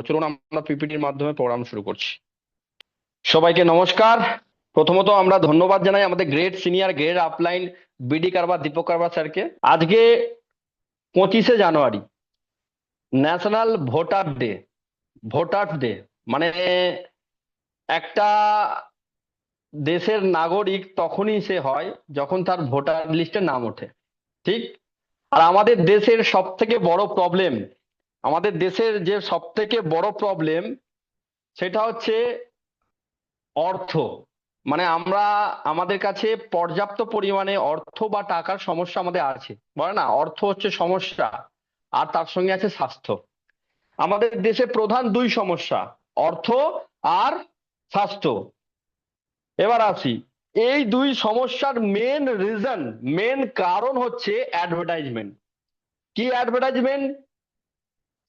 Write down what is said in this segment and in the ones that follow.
চলুন আমরা পিপিটির মাধ্যমে প্রোগ্রাম শুরু করছি। সবাইকে নমস্কার। প্রথমত আমরা ধন্যবাদ জানাই আমাদের গ্রেড সিনিয়র গ্রেড আপলাইন বিডি কারবার দীপক কারবার স্যারকে। আজকে 25শে জানুয়ারি, national voter day. Voter day মানে একটা দেশের নাগরিক তখনই সে হয় যখন তার ভোটার লিস্টে নাম ওঠে, ঠিক? আর আমাদের দেশের সব থেকে বড় প্রবলেম, আমাদের দেশের যে সব থেকে বড় প্রবলেম সেটা হচ্ছে অর্থ। মানে আমরা, আমাদের কাছে পর্যাপ্ত পরিমাণে অর্থ বা টাকার সমস্যা আমাদের আছে, বলে না অর্থ হচ্ছে সমস্যা, আর তার সঙ্গে আছে স্বাস্থ্য। আমাদের দেশে প্রধান দুই সমস্যা, অর্থ আর স্বাস্থ্য। এবার আসি, এই দুই সমস্যার মেন রিজন, মেন কারণ হচ্ছে অ্যাডভার্টাইজমেন্ট। কি অ্যাডভার্টাইজমেন্ট?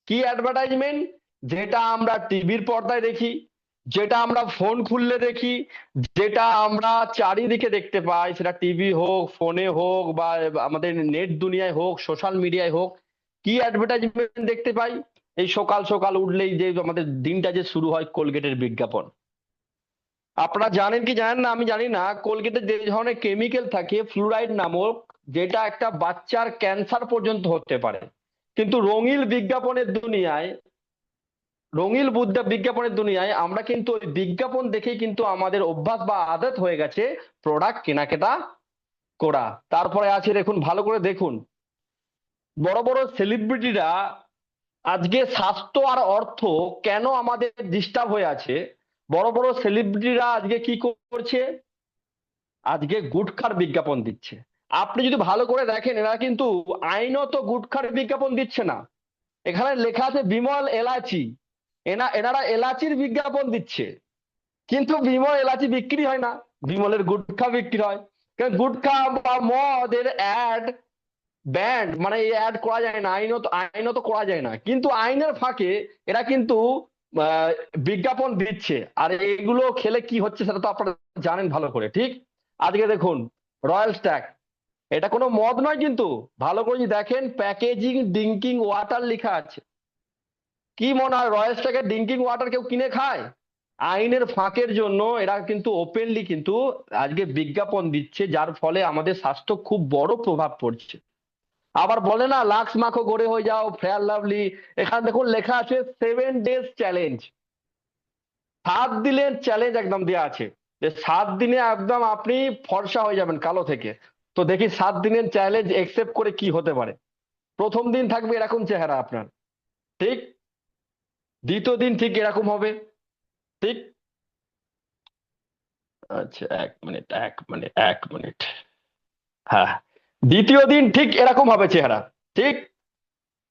কি অ্যাডভার্টাইজমেন্ট? যেটা আমরা টিভির পর্দায় দেখি, যেটা আমরা ফোন খুললে দেখি, যেটা আমরা চারিদিকে দেখতে পাই, সেটা টিভি হোক, ফোনে হোক, বা আমাদের নেট দুনিয়ায় হোক, সোশ্যাল মিডিয়ায় হোক, কি অ্যাডভার্টাইজমেন্ট দেখতে পাই? এই সকাল সকাল উঠলেই যে আমাদের দিনটা যে শুরু হয়, কোলগেটের বিজ্ঞাপন। আপনারা জানেন কি জানেন না আমি জানি না, কোলগেটে যে ধরনের কেমিক্যাল থাকে ফ্লুরাইড নামক, যেটা একটা বাচ্চার ক্যান্সার পর্যন্ত হতে পারে। কিন্তু রঙিল বিজ্ঞাপনের দুনিয়ায় আমরা কিন্তু ওই বিজ্ঞাপন দেখেই কিন্তু আমাদের অভ্যাস বা আদত হয়ে গেছে প্রোডাক্ট কেনাকাটা করা। তারপরে আছে, দেখুন ভালো করে দেখুন, বড় বড় সেলিব্রিটিরা আজকে স্বাস্থ্য আর অর্থ কেন আমাদের ডিস্টার্ব হয়ে আছে। বড় বড় সেলিব্রিটিরা আজকে কি করছে? আজকে গুটখার বিজ্ঞাপন দিচ্ছে। আপনি যদি ভালো করে দেখেন, এরা কিন্তু আইনত গুটখার বিজ্ঞাপন দিচ্ছে না। এখানে লেখা আছে বিমল এলাচি, এনারা এলাচির বিজ্ঞাপন দিচ্ছে। কিন্তু বিমল এলাচি বিক্রি হয় না, বিমলের গুটখা বিক্রি হয়। কারণ গুটখা বা মদের অ্যাড ব্যান্ড, মানে এই অ্যাড করা যায় না, আইনত আইনত করা যায় না, কিন্তু আইনের ফাঁকে এরা কিন্তু আহ, বিজ্ঞাপন দিচ্ছে। আর এগুলো খেলে কি হচ্ছে সেটা তো আপনারা জানেন ভালো করে, ঠিক? আজকে দেখুন, রয়্যাল স্ট্যাগ, এটা কোনো মদ নয়, কিন্তু ভালো করে যদি দেখেন প্যাকেজিং ড্রিঙ্কিং ওয়াটার লেখা আছে। কি মনে হয় রয়্যাল স্ট্যাগের ড্রিঙ্কিং ওয়াটার কেউ কিনে খায়? আইনের ফাঁকের জন্য এরা কিন্তু ওপেনলি কিন্তু আজকে বিজ্ঞাপন দিচ্ছে, যার ফলে আমাদের স্বাস্থ্য খুব বড় প্রভাব পড়ছে। আবার বলে না লাক্স মাখো গোরে হয়ে যাও, ফেয়ার লাভলি, এখানে দেখুন লেখা আছে 7 ডেজ চ্যালেঞ্জ। 7 দিনের চ্যালেঞ্জ একদম দেওয়া আছে, যে 7 দিনে একদম আপনি ফর্সা হয়ে যাবেন কালো থেকে। তো দেখি 7 দিনের চ্যালেঞ্জ একসেপ্ট করে কি হতে পারে। প্রথম দিন থাকবে এরকম চেহারা আপনার, ঠিক? দ্বিতীয় দিন ঠিক এরকম হবে, ঠিক? আচ্ছা, 1 মিনিট, 1 মিনিট, 1 মিনিট। হ্যাঁ, দ্বিতীয় দিন ঠিক এরকম হবে চেহারা, ঠিক?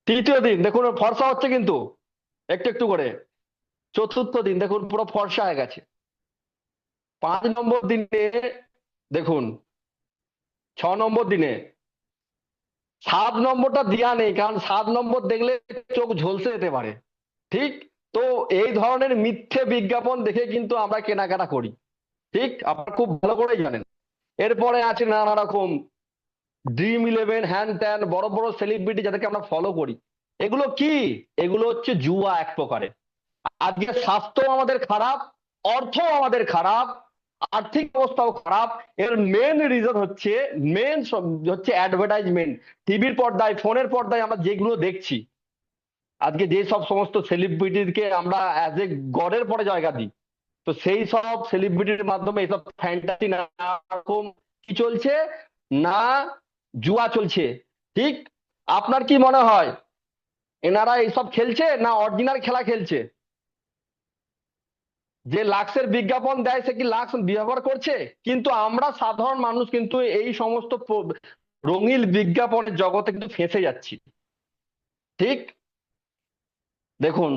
তৃতীয় দিন দেখুন ফর্সা হচ্ছে কিন্তু একটু একটু করে। চতুর্থ দিন দেখুন পুরো ফর্সা হয়ে গেছে। 5 নম্বর দিনে দেখুন, 6 নম্বর দিনে, 7 নম্বরটা দেওয়া নেই, কারণ 7 নম্বর দেখলে চোখ ঝলসে যেতে পারে, ঠিক? তো এই ধরনের মিথ্যে বিজ্ঞাপন দেখে কিন্তু আমরা কেনাকাটা করি, ঠিক? আপনারা খুব ভালো করেই জানেন। এরপরে আছে নানা রকম ড্রিম 11, হ্যান ত্যান, বড় বড় সেলিব্রিটি যাদেরকে আমরা ফলো করি। এগুলো কি? এগুলো হচ্ছে জুয়া এক প্রকারের। আজকে স্বাস্থ্য আমাদের খারাপ, অর্থ আমাদের খারাপ, আর্থিক অবস্থাও খারাপ। এর মেন রিজন হচ্ছে, মেন হচ্ছে অ্যাডভার্টাইজমেন্ট। টিভির পর্দায়, ফোনের পর্দায় আমরা যেগুলো দেখছি, আজকে যে সব সমস্ত সেলিব্রিটিকে আমরা অ্যাজ এ গডের পরে জায়গা দিই, তো সেই সব সেলিব্রিটির মাধ্যমে এইসব ফ্যান্টাসি না রকম কি চলছে, না জুয়া চলছে, ঠিক? আপনার কি মনে হয় এনারা এইসব খেলছে না অরিজিনাল খেলা খেলছে? যে লাক্সের বিজ্ঞাপন দেয় সে কি লাক্স ব্যবহার করছে? কিন্তু আমরা সাধারণ মানুষ কিন্তু এই সমস্ত রঙিন বিজ্ঞাপনের জগতে কিন্তু ফেঁসে যাচ্ছি, ঠিক? দেখুন,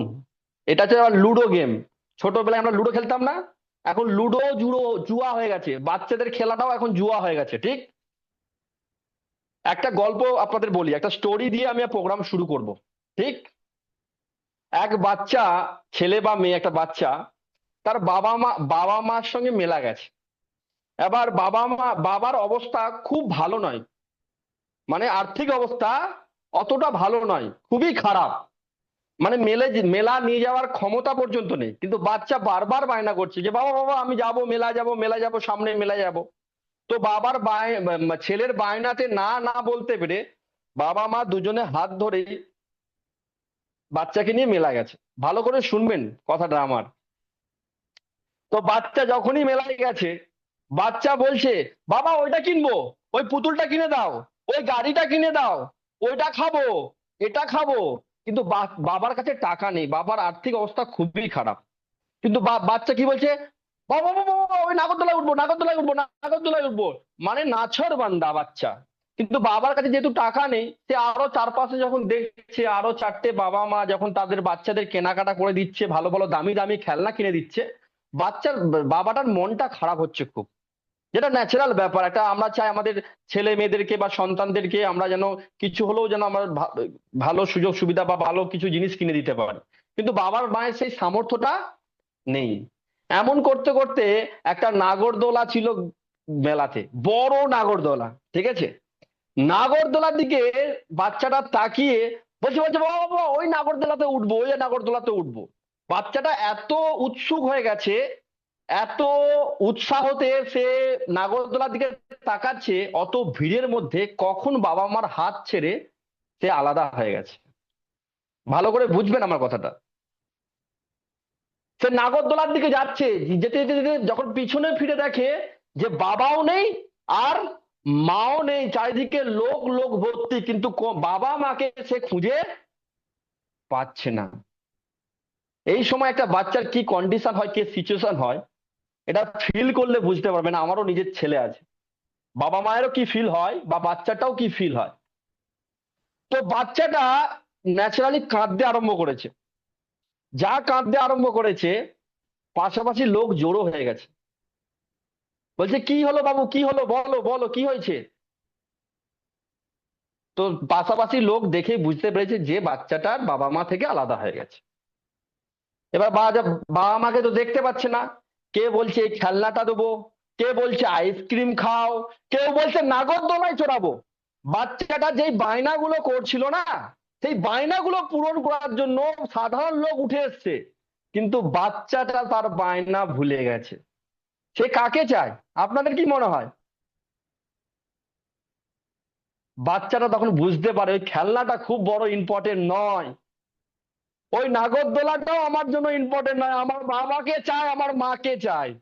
এটা হচ্ছে আবার লুডো গেম। ছোটবেলায় আমরা লুডো খেলতাম না? এখন লুডো জুয়া হয়ে গেছে, বাচ্চাদের খেলাটাও এখন জুয়া হয়ে গেছে, ঠিক? একটা গল্প আপনাদের বলি, একটা স্টোরি দিয়ে আমি প্রোগ্রাম শুরু করব, ঠিক? এক বাচ্চা, ছেলে বা মেয়ে, একটা বাচ্চা, তার বাবা মার সঙ্গে মেলা গেছে। এবার বাবার অবস্থা খুব ভালো নয়, মানে আর্থিক অবস্থা অতটা ভালো নয়, খুবই খারাপ। মানে মেলা নিয়ে যাওয়ার ক্ষমতা পর্যন্ত নেই, কিন্তু বাচ্চা বারবার বায়না করছে যে বাবা বাবা আমি যাব, মেলা যাব, মেলা যাব, সামনে মেলা যাব। তো ছেলের বায়নাতে না না বলতে পেরে বাবা মা দুজনে হাত ধরে বাচ্চাকে নিয়ে মেলা গেছে। ভালো করে শুনবেন কথাটা আমার। তো বাচ্চা যখনই মেলায় গেছে, বাচ্চা বলছে বাবা ওইটা কিনবো, ওই পুতুলটা কিনে দাও, ওই গাড়িটা কিনে দাও, ওইটা খাবো, এটা খাবো। কিন্তু বাবার কাছে টাকা নেই, বাবার আর্থিক অবস্থা খুবই খারাপ। কিন্তু বাচ্চা কি বলছে, বাবা বাবা বাবা, ওই নাগরদোলায় উঠবো, নাগরদোলায় উঠবো, নাগরদোলায় উঠবো। মানে নাছোড় বান্দা বাচ্চা। কিন্তু বাবার কাছে যেহেতু টাকা নেই, সে আরো চারপাশে যখন দেখছে আরো চারটে বাবা মা যখন তাদের বাচ্চাদের কেনাকাটা করে দিচ্ছে, ভালো ভালো দামি দামি খেলনা কিনে দিচ্ছে, বাচ্চার বাবাটার মনটা খারাপ হচ্ছে খুব। যেটা ন্যাচারাল ব্যাপার, একটা আমরা চাই আমাদের ছেলে মেয়েদেরকে বা সন্তানদেরকে আমরা যেন কিছু হলেও যেন আমরা ভালো সুযোগ সুবিধা বা ভালো কিছু জিনিস কিনে দিতে পারি। কিন্তু বাবার মায়ের সেই সামর্থ্যটা নেই। এমন করতে করতে একটা নাগরদোলা ছিল মেলাতে, বড় নাগরদোলা, ঠিক আছে। নাগরদোলার দিকে বাচ্চাটা তাকিয়ে বলছে বলছে বাবা বাবা ওই নাগরদোলাতে উঠবো, ওই নাগরদোলাতে উঠবো। বাচ্চাটা এত উৎসুক হয়ে গেছে, এত উৎসাহতে সে নাগরদোলার দিকে তাকাচ্ছে, অত ভিড়ের মধ্যে কখন বাবা মার হাত ছেড়ে সে আলাদা হয়ে গেছে। ভালো করে বুঝবেন আমার কথাটা। সে নাগরদোলার দিকে যাচ্ছে, যেতে যেতে যেতে যখন পিছনে ফিরে দেখে যে বাবাও নেই আর মাও নেই, চারিদিকে লোক লোক ভর্তি, কিন্তু বাবা মাকে সে খুঁজে পাচ্ছে না। এই সময় একটা বাচ্চার কি কন্ডিশন হয়, কি সিচুয়েশন হয়, এটা ফিল করলে বুঝতে পারবেন। আমারও নিজের ছেলে আছে, বাবা মায়েরও কি ফিল হয় বা বাচ্চাটাও কি ফিল হয়। তো বাচ্চাটা ন্যাচারালি কাঁদতে আরম্ভ করেছে। যা কাঁদতে আরম্ভ করেছে, পাশাপাশি লোক জড়ো হয়ে গেছে। বলছে কি হলো বাবু, কি হলো, বলো বলো কি হয়েছে। তো পাশাপাশি লোক দেখে বুঝতে পেরেছে যে বাচ্চাটার বাবা মা থেকে আলাদা হয়ে গেছে। এবার বাবা মাকে তো দেখতে পাচ্ছে না। কে বলছে এই খেলনাটা দেবো, কে বলছে আইসক্রিম খাও, কেউ বলছে নাগরদোলায় চড়াবো। বাচ্চাটা যেই বায়নাগুলো করছিল না, সেই বায়নাগুলো পূরণ করার জন্য সাধারণ লোক উঠে এসছে, কিন্তু বাচ্চাটা তার বায়না ভুলে গেছে। সে কাকে চায় আপনাদের কি মনে হয়? বাচ্চাটা তখন বুঝতে পারে ওই খেলনাটা খুব বড় ইম্পর্টেন্ট নয়, ওই নাগরদোলাটাও আমার জন্য ইম্পর্টেন্ট নয়, আমার বাবাকে চায়, আমার মাকে চায়।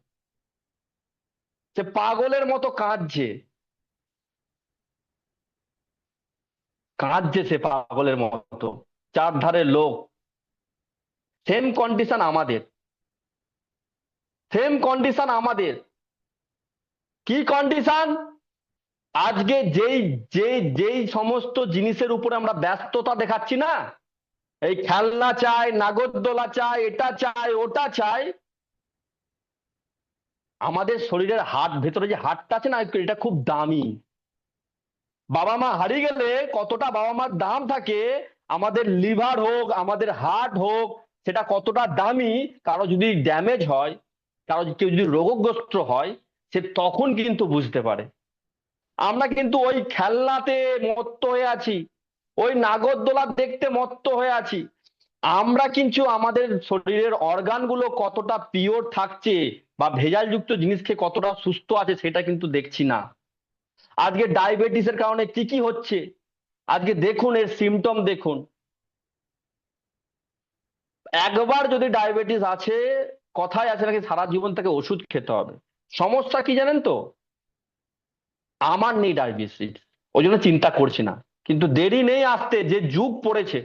সে পাগলের মতো কাঁদছে, কাঁদছে সে পাগলের মতো, চারধারে লোক। সেম কন্ডিশন আমাদের, সেম কন্ডিশন আমাদের। কি কন্ডিশন? আজকে যেই যেই যেই সমস্ত জিনিসের উপরে আমরা ব্যস্ততা দেখাচ্ছি না, এই খেলনা চাই, নাগরদোলা চাই, এটা চাই, ওটা চাই, আমাদের শরীরের হাট, ভেতরে যে হাটটা আছে না, এটা খুব দামি। বাবা মা হারিয়ে গেলে কতটা বাবা মার দাম থাকে, আমাদের লিভার হোক, আমাদের হার্ট হোক, সেটা কতটা দামি। কারো যদি ড্যামেজ হয়, কারো কেউ যদি রোগগ্রস্ত হয়, সে তখন কিন্তু বুঝতে পারে। আমরা কিন্তু ওই খেলনাতে মত্ত হয়ে আছি, ওই নাগরদোলা দেখতে মত্ত হয়ে আছি। আমরা কিন্তু আমাদের শরীরের অর্গানগুলো কতটা পিওর থাকছে বা ভেজালযুক্ত জিনিস খেয়ে কতটা সুস্থ আছে সেটা কিন্তু দেখছি না। আজকে ডায়াবেটিসের কারণে কি কি হচ্ছে, আজকে দেখুন এর সিমটম দেখুন। একবার যদি ডায়াবেটিস আছে, কথায় আছে নাকি সারা জীবন তাকে ওষুধ খেতে হবে। সমস্যা কি জানেন তো? আমার নেই ডায়াবেটিস, ওই জন্য চিন্তা করছি না। কিন্তু দেরি নেই আসতে, যে যুগ পড়েছে।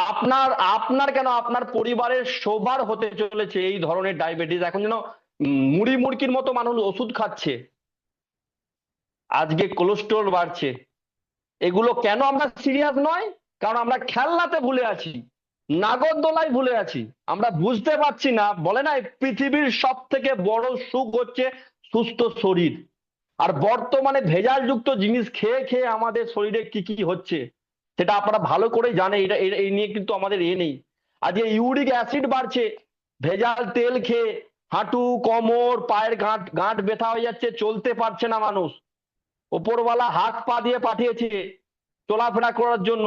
আপনার আপনার কেন, আপনার পরিবারের সবার হতে চলেছে এই ধরনের ডায়াবেটিস। এখন যেন মুড়ি মুড়কির মতো মানুষ ওষুধ খাচ্ছে। আজকে কোলেস্টেরল বাড়ছে। এগুলো কেন আমরা সিরিয়াস নয়? কারণ আমরা খেলনাতে ভুলে আছি, নাগরদোলায় ভুলে আছি। আমরা বুঝতে পারছি না। বলে না পৃথিবীর সব থেকে বড় সুখ হচ্ছে সুস্থ শরীর। আর বর্তমানে ভেজালযুক্ত জিনিস খেয়ে খেয়ে আমাদের শরীরে কি কি হচ্ছে সেটা আপনারা ভালো করে জানেন। এটা এই নিয়ে কিন্তু আমাদের নেই। আজকে ইউরিক অ্যাসিড বাড়ছে, ভেজাল তেল খেয়ে হাঁটু, কোমর, পায়ের গাঁট গাঁট ব্যথা হয়ে যাচ্ছে, চলতে পারছে না মানুষ। ওপরওয়ালা হাত পা দিয়ে পাঠিয়েছে চলাফেরা করার জন্য,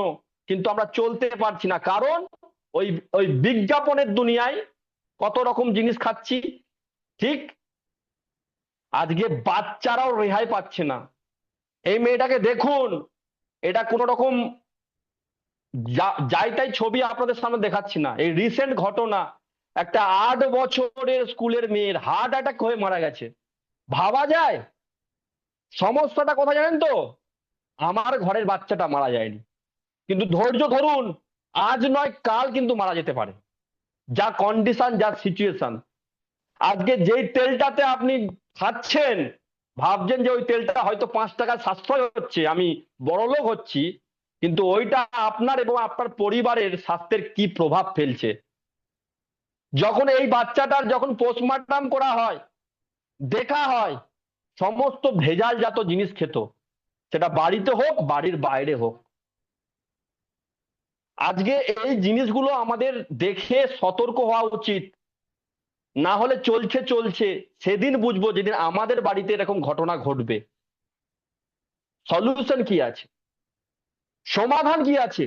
কিন্তু আমরা চলতে পারছি না। কারণ ওই ওই বিজ্ঞাপনের দুনিয়ায় কত রকম জিনিস খাচ্ছি, ঠিক? আজকে বাচ্চারাও রেহাই পাচ্ছে না। এই মেয়েটাকে দেখুন, এটা কোন রকম যাই তাই ছবি আপনাদের সামনে দেখাচ্ছি না, এই রিসেন্ট ঘটনা। একটা 8 বছরের স্কুলের মেয়ের হার্ট অ্যাটাক হয়ে মারা গেছে। ভাবা যায়? সমস্যাটা কোথায় জানেন তো? আমার ঘরের বাচ্চাটা মারা যায়নি, কিন্তু ধৈর্য ধরুন, আজ নয় কাল কিন্তু মারা যেতে পারে। যা কন্ডিশন, যা সিচুয়েশন। আজকে যেই তেলটাতে আপনি খাচ্ছেন, ভাবছেন যে ওই তেলটা হয়তো 5 টাকা সাশ্রয় হচ্ছে, আমি বড়লোক হচ্ছি, কিন্তু ওইটা আপনার এবং আপনার পরিবারের স্বাস্থ্যের কি প্রভাব ফেলছে। যখন এই বাচ্চাটার যখন পোস্টমর্টম করা হয়, দেখা হয় সমস্ত ভেজালজাত জিনিস খেত, সেটা বাড়িতে হোক বাড়ির বাইরে হোক। আজকে এই জিনিসগুলো আমাদের দেখে সতর্ক হওয়া উচিত। না হলে চলছে চলছে, সেদিন বুঝবো যেদিন আমাদের বাড়িতে এরকম ঘটনা ঘটবে। সলিউশন কি আছে? সমাধান কি আছে?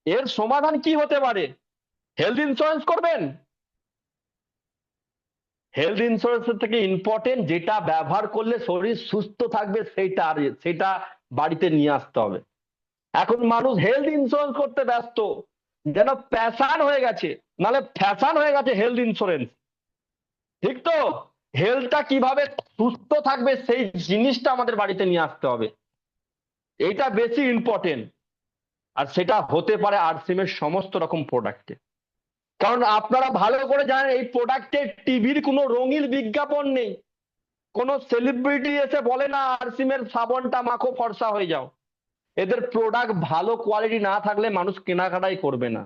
এর সমাধান কি হতে পারে? হেলথ ইন্স্যুরেন্স করবেন? হেলথ ইন্স্যুরেন্সের থেকে ইম্পর্টেন্ট যেটা ব্যবহার করলে শরীর সুস্থ থাকবে, সেটা বাড়িতে নিয়ে আসতে হবে। এখন মানুষ হেলথ ইন্স্যুরেন্স করতে ব্যস্ত, যেন প্যাশন হয়ে গেছে, নালে ফ্যাশন হয়ে গেছে হেলথ ইন্স্যুরেন্স। ঠিক তো? হেলথটা কিভাবে সুস্থ থাকবে সেই জিনিসটা আমাদের বাড়িতে নিয়ে আসতে হবে, এইটা বেশি ইম্পর্টেন্ট। আর সেটা হতে পারে আরসিএম এর সমস্ত রকম প্রোডাক্টে। কারণ আপনারা ভালো করে জানেন এই প্রোডাক্টে টিভির কোনো রঙিন বিজ্ঞাপন নেই। কোন সেলিব্রিটি এসে বলে না আরসিএম এর সাবানটা মাখো ফর্সা হয়ে যাও। এদের প্রোডাক্ট ভালো কোয়ালিটি না থাকলে মানুষ কেনাকাটাই করবে না।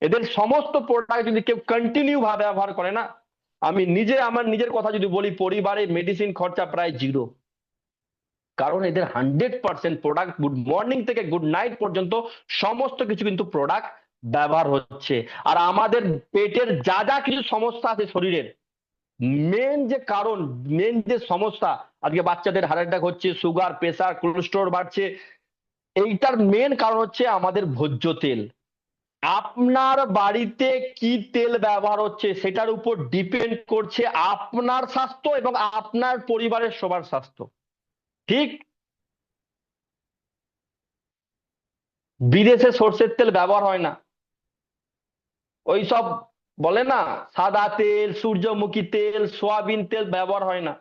এদের সমস্ত প্রোডাক্ট যদি কেউ কন্টিনিউ ভাবে ব্যবহার করে না, আমি নিজে আমার নিজের কথা যদি বলি, পরিবারে মেডিসিন খরচা প্রায় 0। কারণ এদের 100% প্রোডাক্ট, গুড মর্নিং থেকে গুড নাইট পর্যন্ত সমস্ত কিছু কিন্তু প্রোডাক্ট ব্যবহার হচ্ছে। আর আমাদের পেটের যা যা কিছু সমস্যা আছে শরীরের, মেন যে কারণ, মেন যে সমস্যা, আজকে বাচ্চাদের হার্ট অ্যাটাক হচ্ছে, সুগার, প্রেসার, কোলেস্টেরল বাড়ছে, এইটার মেন কারণ হচ্ছে আমাদের ভোজ্য তেল। আপনার বাড়িতে কি তেল ব্যবহার হচ্ছে সেটার উপর ডিপেন্ড করছে আপনার স্বাস্থ্য এবং আপনার পরিবারের সবার স্বাস্থ্য, ঠিক? বিদেশে সর্ষের তেল ব্যবহার হয় না। ওই সব বলে না, সাদা তেল, সূর্যমুখী তেল, সয়াবিন তেল ব্যবহার হয় না।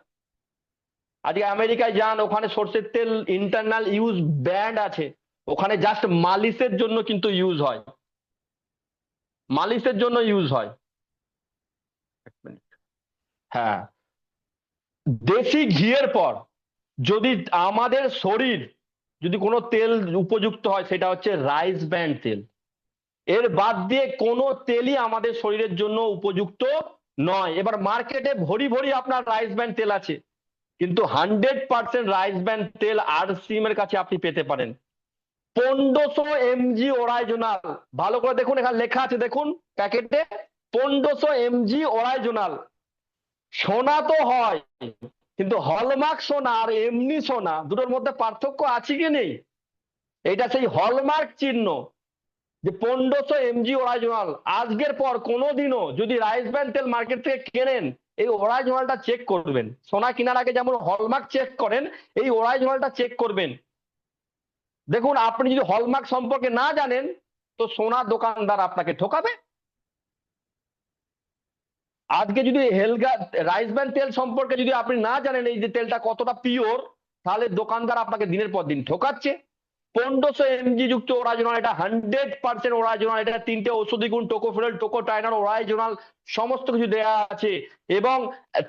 আজকে আমেরিকায় যান, ওখানে সর্ষের তেল ইন্টারনাল ইউজ ব্যান্ড আছে। ওখানে জাস্ট মালিশের জন্য কিন্তু ইউজ হয়, মালিশের জন্য ইউজ হয়। এক মিনিট। হ্যাঁ, দেশি ঘিয়ের পর যদি আমাদের শরীর যদি কোনো তেল উপযুক্ত হয়, সেটা হচ্ছে রাইস ব্র্যান্ড তেল। এর বাদ দিয়ে কোনো তেলই আমাদের শরীরের জন্য উপযুক্ত নয়। এবার মার্কেটে ভরি ভরি আপনার রাইস ব্র্যান্ড তেল আছে, কিন্তু 100% রাইস ব্র্যান্ড তেল আরসিএম এর কাছে আপনি পেতে পারেন 1500 mg ওরাইজোনাল। ভালো করে দেখুন, এখানে লেখা আছে, দেখুন প্যাকেটে 1500 mg ওরাইজোনাল। সোনা তো হয়, কিন্তু হলমার্ক সোনা আর এমনি সোনা দুটোর মধ্যে পার্থক্য আছে কি নেই? এটা সেই হলমার্ক চিহ্ন, যে 1500 mg ওরাইজোনাল। আজকের পর কোনোদিনও যদি রাইস ব্র্যান্ড তেল মার্কেট থেকে কেনেন, এই ওরাইজোনালটা চেক করবেন। সোনা কেনার আগে যেমন হলমার্ক চেক করেন, এই ওরাইজোনালটা চেক করবেন। দেখুন, আপনি যদি হলমার্ক সম্পর্কে না জানেন, তো সোনার দোকানদার আপনাকে ঠকাবে। আজকে যদি হেলগা রাইস ব্র্যান্ড তেল সম্পর্কে যদি আপনি না জানেন, এই যে তেলটা কতটা পিওর, তাহলে দোকানদার আপনাকে দিনের পর দিন ঠকাচ্ছে। 1500 mg যুক্ত ওরাইজোনাল, এটা 100% ওরাইজোনাল। এটা 3টে ঔষধি গুণ, টোকোফেরল, টোকোটাইনাল, ওরাইজোনাল, সমস্ত কিছু দেয়া আছে। এবং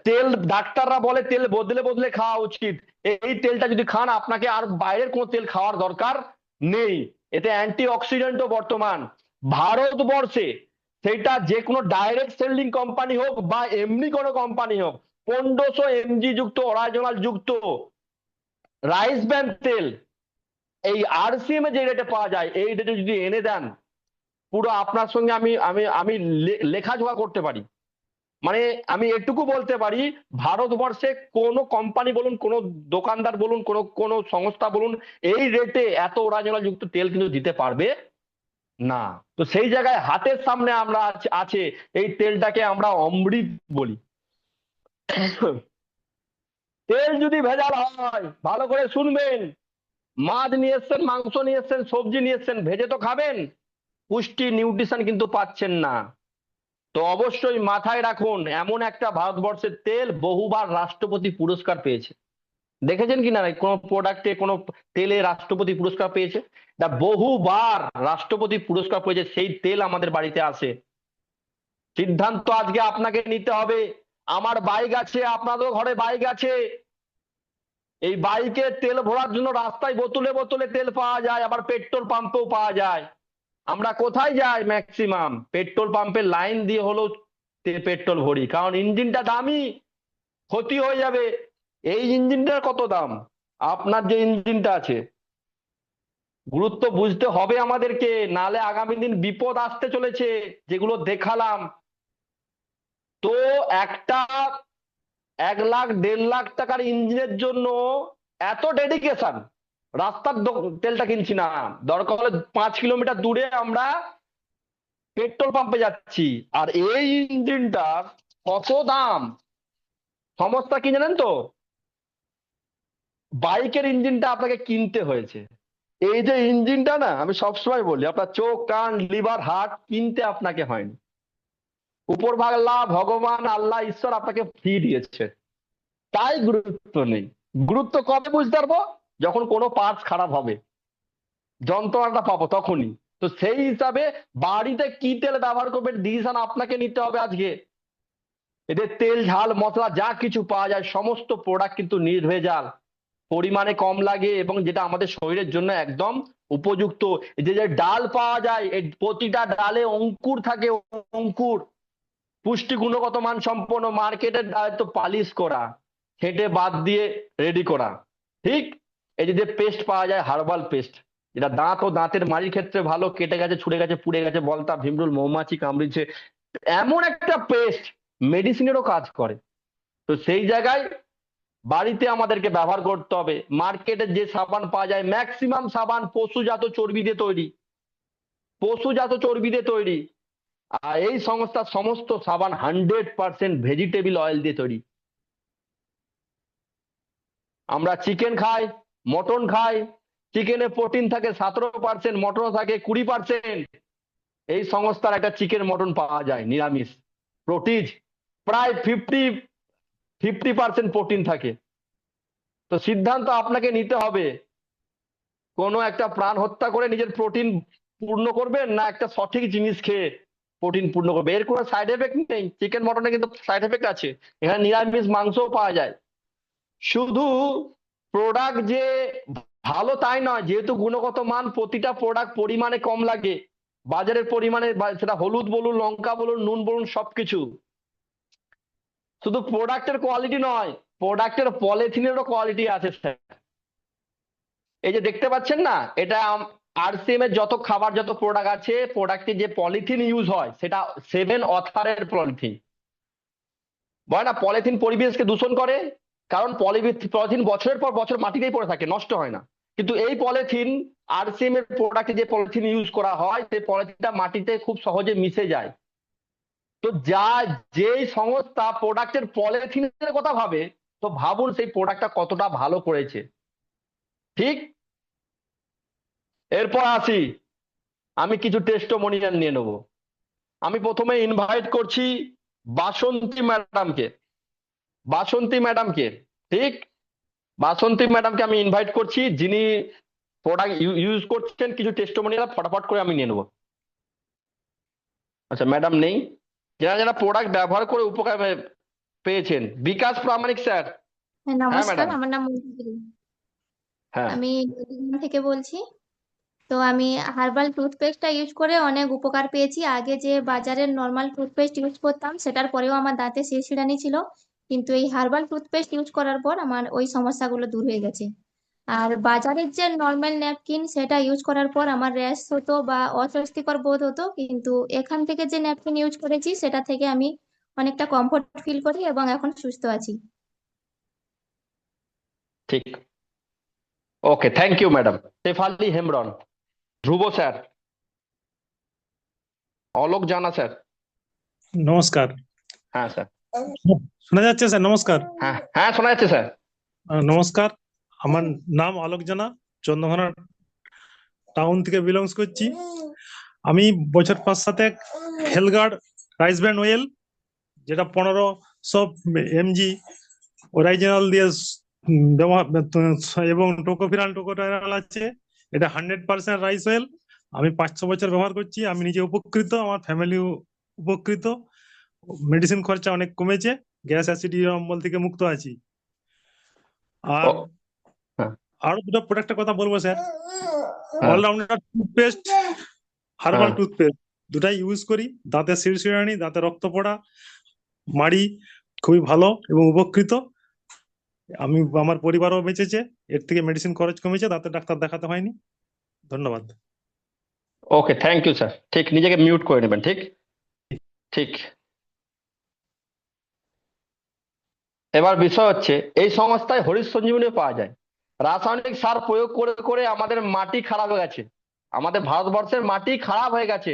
তেল ডাক্তাররা বলে তেল বদলে বদলে খাওয়া উচিত। এই তেলটা যদি খান, আপনাকে আর বাইরের কোনো তেল খাওয়ার দরকার নেই। এতে অ্যান্টি অক্সিডেন্টও বর্তমান ভারতবর্ষে, সেটা যে কোনো ডাইরেক্ট সেলিং কোম্পানি হোক বা এমনি কোনো কোম্পানি হোক, 1500 mg যুক্ত ওরাইজোনাল যুক্ত রাইস ব্র্যান্ড তেল এই আরসিএম এ যে রেটে পাওয়া যায়, এই রেটে যদি এনে দেন, পুরো আপনার সঙ্গে আমি আমি আমি লেখাজোখা করতে পারি। মানে আমি এটুকু বলতে পারি, ভারতবর্ষে কোনো কোম্পানি বলুন, কোনো দোকানদার বলুন, কোনো কোনো সংস্থা বলুন, এই রেটে এত ওরাইজোনাল যুক্ত তেল কিন্তু দিতে পারবে না। তো সেই জায়গায় হাতের সামনে আমরা আছে এই তেলটাকে আমরা অমৃত বলি। তেল যদি ভেজাল হয়, ভালো করে শুনবেন, মাছ নিয়ে এসছেন, মাংস নিয়ে এসছেন, সবজি নিয়ে এসছেন, ভেজে তো খাবেন, পুষ্টি নিউট্রিশন কিন্তু পাচ্ছেন না। তো অবশ্যই মাথায় রাখুন, এমন একটা ভারতবর্ষের তেল বহুবার রাষ্ট্রপতি পুরস্কার পেয়েছে। দেখেছেন কিনা কোন প্রোডাক্টে কোন তেলে রাষ্ট্রপতি পুরস্কার পেয়েছে? তা বহুবার রাষ্ট্রপতি পুরস্কার পেয়েছে সেই তেল আমাদের বাড়িতে আসে। সিদ্ধান্ত আজকে আপনাকে নিতে হবে। আমার বাইক আছে, আপনাদের ঘরে বাইক আছে, এই বাইকে তেল ভরার জন্য রাস্তায় বোতলে বোতলে তেল পাওয়া যায়, আবার পেট্রোল পাম্পেও পাওয়া যায়। আমরা কোথায় যাই? ম্যাক্সিমাম পেট্রোল পাম্পের লাইন দিয়ে হলেও পেট্রোল ভরি, কারণ ইঞ্জিনটা দামি, ক্ষতি হয়ে যাবে। এই ইঞ্জিনটার কত দাম? আপনার যে ইঞ্জিনটা আছে, গুরুত্ব বুঝতে হবে আমাদেরকে, নালে আগামী দিন বিপদ আসতে চলেছে, যেগুলো দেখালাম। তো একটা 1 লাখ 1.5 লাখ টাকার ইঞ্জিনের জন্য এত ডেডিকেশন, রাস্তার তেলটা কিনছি না, দরকার হলে 5 কিলোমিটার দূরে আমরা পেট্রোল পাম্পে যাচ্ছি। আর এই ইঞ্জিনটার কত দাম! সমস্যা কি জানেন তো? বাইকের ইঞ্জিনটা আপনাকে কিনতে হয়েছে। এই যে ইঞ্জিনটা না, আমি সবসময় বলি, আপনার চোখ কান লিভার হার্ট কিনতে আপনাকে হয়নি। উপর বাংলা ভগবান আল্লাহ ঈশ্বর আপনাকে ফ্রি দিয়েছে, তাই গুরুত্ব নেই। গুরুত্ব কবে বুঝতে পারবো? যখন কোনো পার্টস খারাপ হবে, যন্ত্রণাটা পাবো তখনই। তো সেই হিসাবে বাড়িতে কি তেল ব্যবহার করবেন ডিসিশন আপনাকে নিতে হবে আজকে। এদের তেল ঝাল মশলা যা কিছু পাওয়া যায় সমস্ত প্রোডাক্ট কিন্তু নির্ভেজাল, পরিমাণে কম লাগে, এবং যেটা আমাদের শরীরের জন্য একদম উপযুক্ত। এই যে যে ডাল পাওয়া যায়, এই প্রতিটা ডালে অঙ্কুর থাকে, অঙ্কুর, পুষ্টি গুণগত মান সম্পন্ন। মার্কেটের ডাল তো পালিশ করা, হেঁটে বাদ দিয়ে রেডি করা। ঠিক, এই যে পেস্ট পাওয়া যায়, হার্বাল পেস্ট, যেটা দাঁত ও দাঁতের মাড়ির ক্ষেত্রে ভালো, কেটে গেছে, ছুড়ে গেছে, পুড়ে গেছে, বলতা ভিমরুল মৌমাছি কামড়েছে, এমন একটা পেস্ট মেডিসিনেরও কাজ করে। তো সেই জায়গায় বাড়িতে আমাদেরকে ব্যবহার করতে হবে। মার্কেটে যে সাবান পাওয়া যায় ম্যাক্সিমাম সাবান পশুজাত চর্বি দিয়ে তৈরি, পশুজাত চর্বি দিয়ে তৈরি। আর এই সংস্থার সমস্ত সাবান 100% ভেজিটেবল অয়েল দিয়ে তৈরি। আমরা চিকেন খাই, মটন খাই, চিকেনে প্রোটিন থাকে 17%, মটন থাকে 20%। এই সংস্থার একটা চিকেন মটন পাওয়া যায় নিরামিষ, প্রোটিন প্রায় 50% প্রোটিন থাকে। তো সিদ্ধান্ত আপনাকে নিতে হবে, কোনো একটা প্রাণ হত্যা করে নিজের প্রোটিন পূর্ণ করবেন, না একটা সঠিক জিনিস খেয়ে প্রোটিন পূর্ণ করবে। এর কোনো সাইড এফেক্ট নেই, চিকেন মটনে কিন্তু সাইড এফেক্ট আছে, এখানে নিরামিষ মাংসও পাওয়া যায়। শুধু প্রোডাক্ট যে ভালো তাই নয়, যেহেতু গুণগত মান, প্রতিটা প্রোডাক্ট পরিমাণে কম লাগে, বাজারের পরিমাণে, সেটা হলুদ বলুন, লঙ্কা বলুন, নুন বলুন, সবকিছু। শুধু প্রোডাক্টের কোয়ালিটি নয়, প্রোডাক্টের পলিথিনেরও কোয়ালিটি আছে স্যার। এই যে দেখতে পাচ্ছেন না, এটা আরসিএম এর যত খাবার, যত প্রোডাক্ট আছে, প্রোডাক্টে যে পলিথিন ইউজ হয় সেটা 7 অথারের পলিথিন। বলে না পলিথিন পরিবেশকে দূষণ করে, কারণ পলিথিন বছরের পর বছর মাটিতেই পড়ে থাকে, নষ্ট হয় না। কিন্তু এই পলিথিন, আরসিএম এর প্রোডাক্টে যে পলিথিন ইউজ করা হয়, সেই পলিথিনটা মাটিতে খুব সহজে মিশে যায়। তো যেই সংস্থা প্রোডাক্টের পলিথিনের কথা ভাবে, তো ভাবুন সেই প্রোডাক্টটা কতটা ভালো করেছে। ঠিক, এরপর আসি, আমি কিছু টেস্টোমোনিয়াল নিয়ে নেব। আমি প্রথমে ইনভাইট করছি বাসন্তী ম্যাডামকে, বাসন্তী ম্যাডামকে, ঠিক, বাসন্তী ম্যাডামকে আমি ইনভাইট করছি, যিনি প্রোডাক্ট ইউজ করছেন। কিছু টেস্টোমোনিয়াল ফটাফট করে আমি নিয়ে নেবো। আচ্ছা, ম্যাডাম নেই। যারা যারা প্রোডাক্ট ব্যবহার করে উপকার পেয়েছেন, বিকাশ প্রামাণিক স্যার। হ্যাঁ, হ্যাঁ নমস্কার, ম্যাডাম। আমার নাম মধুমিতা। হ্যাঁ। আমি নদীগ্রাম থেকে বলছি। তো আমি হার্বাল টুথপেস্টটা ইউজ করে অনেক উপকার পেয়েছি। আগে যে বাজারের নর্মাল টুথপেস্ট ইউজ করতাম সেটার পরেও আমার দাঁতে শিরশিরানি ছিল, কিন্তু এই হার্বাল টুথপেস্ট ইউজ করার পর আমার ওই সমস্যাগুলো দূর হয়ে গেছে। আর বাজারের যে নর্মাল ন্যাপকিন সেটা ইউজ করার পর আমার র্যাশ হতো বা অস্বস্তিকর বোধ হতো, কিন্তু এখান থেকে যে ন্যাপকিন ইউজ করেছি সেটা থেকে আমি অনেকটা কমফোর্ট ফিল করি এবং এখন সুস্থ আছি। ঠিক, okay, thank you madam. Shefali Hembrom. Dhruv sir. Alok Jana sir. নমস্কার। হ্যাঁ স্যার। শোনা যাচ্ছে স্যার? নমস্কার। হ্যাঁ হ্যাঁ, শোনা যাচ্ছে স্যার। নমস্কার, আমার নাম অলোক জানা, চন্দ্রকোনা টাউন থেকে বিলংস করছি। আমি বছর 5-7 হেলগার্ড রাইস ব্র্যান্ড অয়েল, যেটা 1500 mg অরিজিনাল দিয়ে ব্যবহার, এবং টোকোফিরাল আছে। এটা 100% রাইস অয়েল। আমি 5-6 বছর ব্যবহার করছি। আমি নিজে উপকৃত, আমার ফ্যামিলিও উপকৃত। মেডিসিন খরচা অনেক কমেছে, গ্যাস অ্যাসিডিটি অম্বল থেকে মুক্ত আছি। ও, আর হ্যাঁ আরো দুটো প্রোডাক্টের কথা বলবো স্যার। হ্যাঁ অলরাউন্ডার টুথপেস্ট, হার্বাল হ্যাঁ। টুথপেস্ট, দুটাই ইউজ করি। দাঁতে শিরশিরানি, দাঁতে রক্ত পড়া, মাড়ি খুবই ভালো এবং উপকৃত। আমি, আমার পরিবারও বেঁচেছে, এর থেকে মেডিসিন খরচ কমেছে, দাঁতের ডাক্তার দেখাতে হয়নি। ধন্যবাদ। ওকে, থ্যাংক ইউ স্যার। ঠিক, নিজেকে মিউট করে নেবেন। ঠিক ঠিক। এবার বিষয় হচ্ছে, এই সংস্থায় হরিত সঞ্জীবনী পাওয়া যায়। রাসায়নিক সার প্রয়োগ করে করে আমাদের মাটি খারাপ হয়ে গেছে। আমাদের ভারতবর্ষের মাটি খারাপ হয়ে গেছে।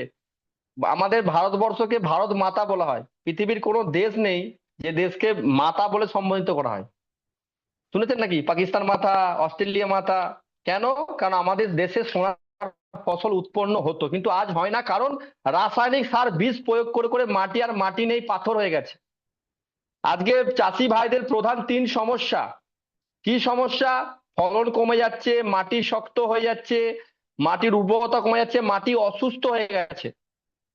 আমাদের ভারতবর্ষকে ভারত মাতা বলা হয়। পৃথিবীর কোনো দেশ নেই যে দেশকে মাতা বলে সম্বোধিত করা হয়। শুনেছেন নাকি? পাকিস্তান মাতা, অস্ট্রেলিয়া মাতা। কেন? কারণ আমাদের দেশে সোনার ফসল উৎপন্ন হতো, কিন্তু আজ হয় না। কারণ রাসায়নিক সার, বিষ প্রয়োগ করে করে মাটি আর মাটি নেই, পাথর হয়ে গেছে। আজকে চাষি ভাইদের প্রধান 3 সমস্যা। কি সমস্যা? ফলন কমে যাচ্ছে, মাটি শক্ত হয়ে যাচ্ছে, মাটির উর্বরতা কমে যাচ্ছে, মাটি অসুস্থ হয়ে গেছে,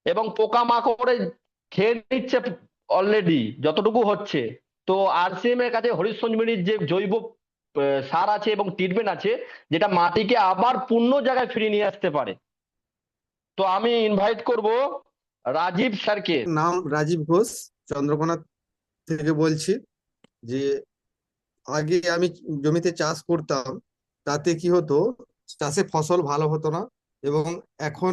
এবং পোকামাকড়ে খেয়ে নিচ্ছে অলরেডি যতটুকু হচ্ছে। তো আরসিএম এর কাছে হরিত সঞ্জীবনীর যে জৈব সার আছে এবং ট্রিটমেন্ট আছে, যেটা মাটিকে আবার পূর্ণ জায়গায় ফিরিয়ে নিয়ে আসতে পারে। তো আমি ইনভাইট করব রাজীব স্যারকে। নাম রাজীব ঘোষ, চন্দ্রকোনা থেকে বলছি। যে আগে আমি জমিতে চাষ করতাম, তাতে কি হতো, চাষে ফসল ভালো হতো না। এবং এখন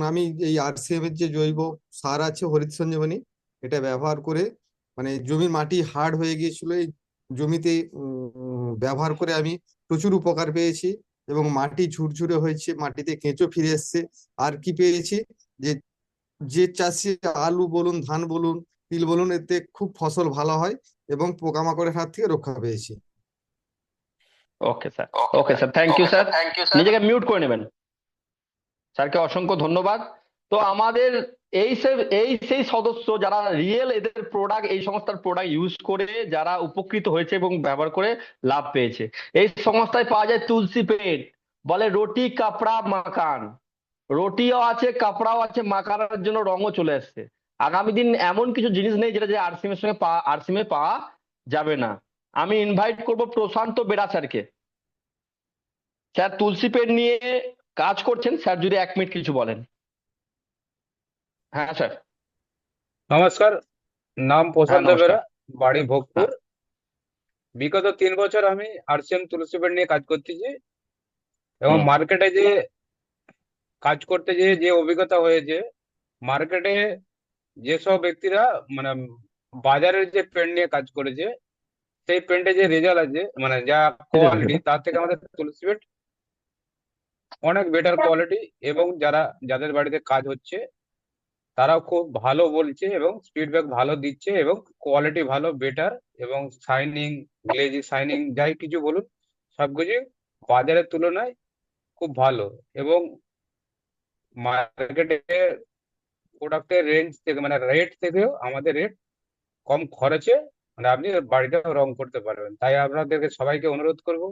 আমি এই আরসিএম এর যে জৈব সার আছে, হরিত সঞ্জীবনী, এটা ব্যবহার করে, মানে জমির মাটি হার্ড হয়ে গিয়েছিল, এই জমিতে ব্যবহার করে আমি প্রচুর উপকার পেয়েছি। এবং মাটি ঝুরঝুরে হয়েছে, মাটিতে কেঁচো ফিরে এসছে। আর কি পেয়েছি, যে যে চাষি আলু বলুন, ধান বলুন, তিল বলুন, এতে খুব ফসল ভালো হয় এবং পোকামাকড়ের হাত থেকে রক্ষা পেয়েছি। Okay sir. Okay sir, thank you sir. নিজেকে মিউট করে নেবেন। স্যারকে অসংখ্য ধন্যবাদ। তো আমাদের এই সেই সদস্য যারা রিয়েল এদের প্রোডাক্ট, এই সংস্থার প্রোডাক্ট ইউজ করে যারা উপকৃত হয়েছে এবং ব্যবহার করে লাভ পেয়েছে। এই সংস্থায় পাওয়া যায় তুলসী পেট, বলে রুটি কাপড়া মাকান। রুটিও আছে, কাপড়াও আছে, মাকানের জন্য রঙও চলে আসছে। আগামী দিন এমন কিছু জিনিস নেই যেটা যে আরসিএম এর সঙ্গে আরসিএম এ পাওয়া যাবে না। আমি ইনভাইট করব প্রশান্ত বেরা স্যারকে। স্যার তুলসী পেট নিয়ে কাজ করছেন, স্যার যদি 1 মিনিট কিছু বলেন। হ্যাঁ স্যার। নমস্কার, নাম হ্যাঁ প্রশান্ত নমস্কার। বেরা, বাড়ি ভোগপুর। হ্যাঁ বিগত 3 বছর আমি আরসিএম তুলসী বেড নিয়ে কাজ করতেছি, এবং হুম মার্কেটে যে কাজ করতে যে যে অভিজ্ঞতা হয়েছে, মার্কেটে যেসব ব্যক্তিরা মানে বাজারের যে পেন্ট নিয়ে কাজ করেছে, সেই পেন্টে যে রেজাল্ট আছে, মানে যা কোয়ালিটি, তার থেকে আমাদের তুলসী বেড অনেক বেটার কোয়ালিটি। এবং যাদের বাড়িতে কাজ হচ্ছে, তারাও খুব ভালো বলছে এবং ফিডব্যাক ভালো দিচ্ছে, এবং কোয়ালিটি ভালো, বেটার, এবং শাইনিং, গ্লেজি শাইনিং, যাই কিছু বলুন, সবকিছু বাজারের তুলনায় খুব ভালো। এবং মার্কেটে প্রোডাক্টের রেঞ্জ থেকে, মানে রেট থেকেও আমাদের রেট কম খরচে, মানে আপনি বাড়িতে রং করতে পারবেন। তাই আপনাদেরকে সবাইকে অনুরোধ করব,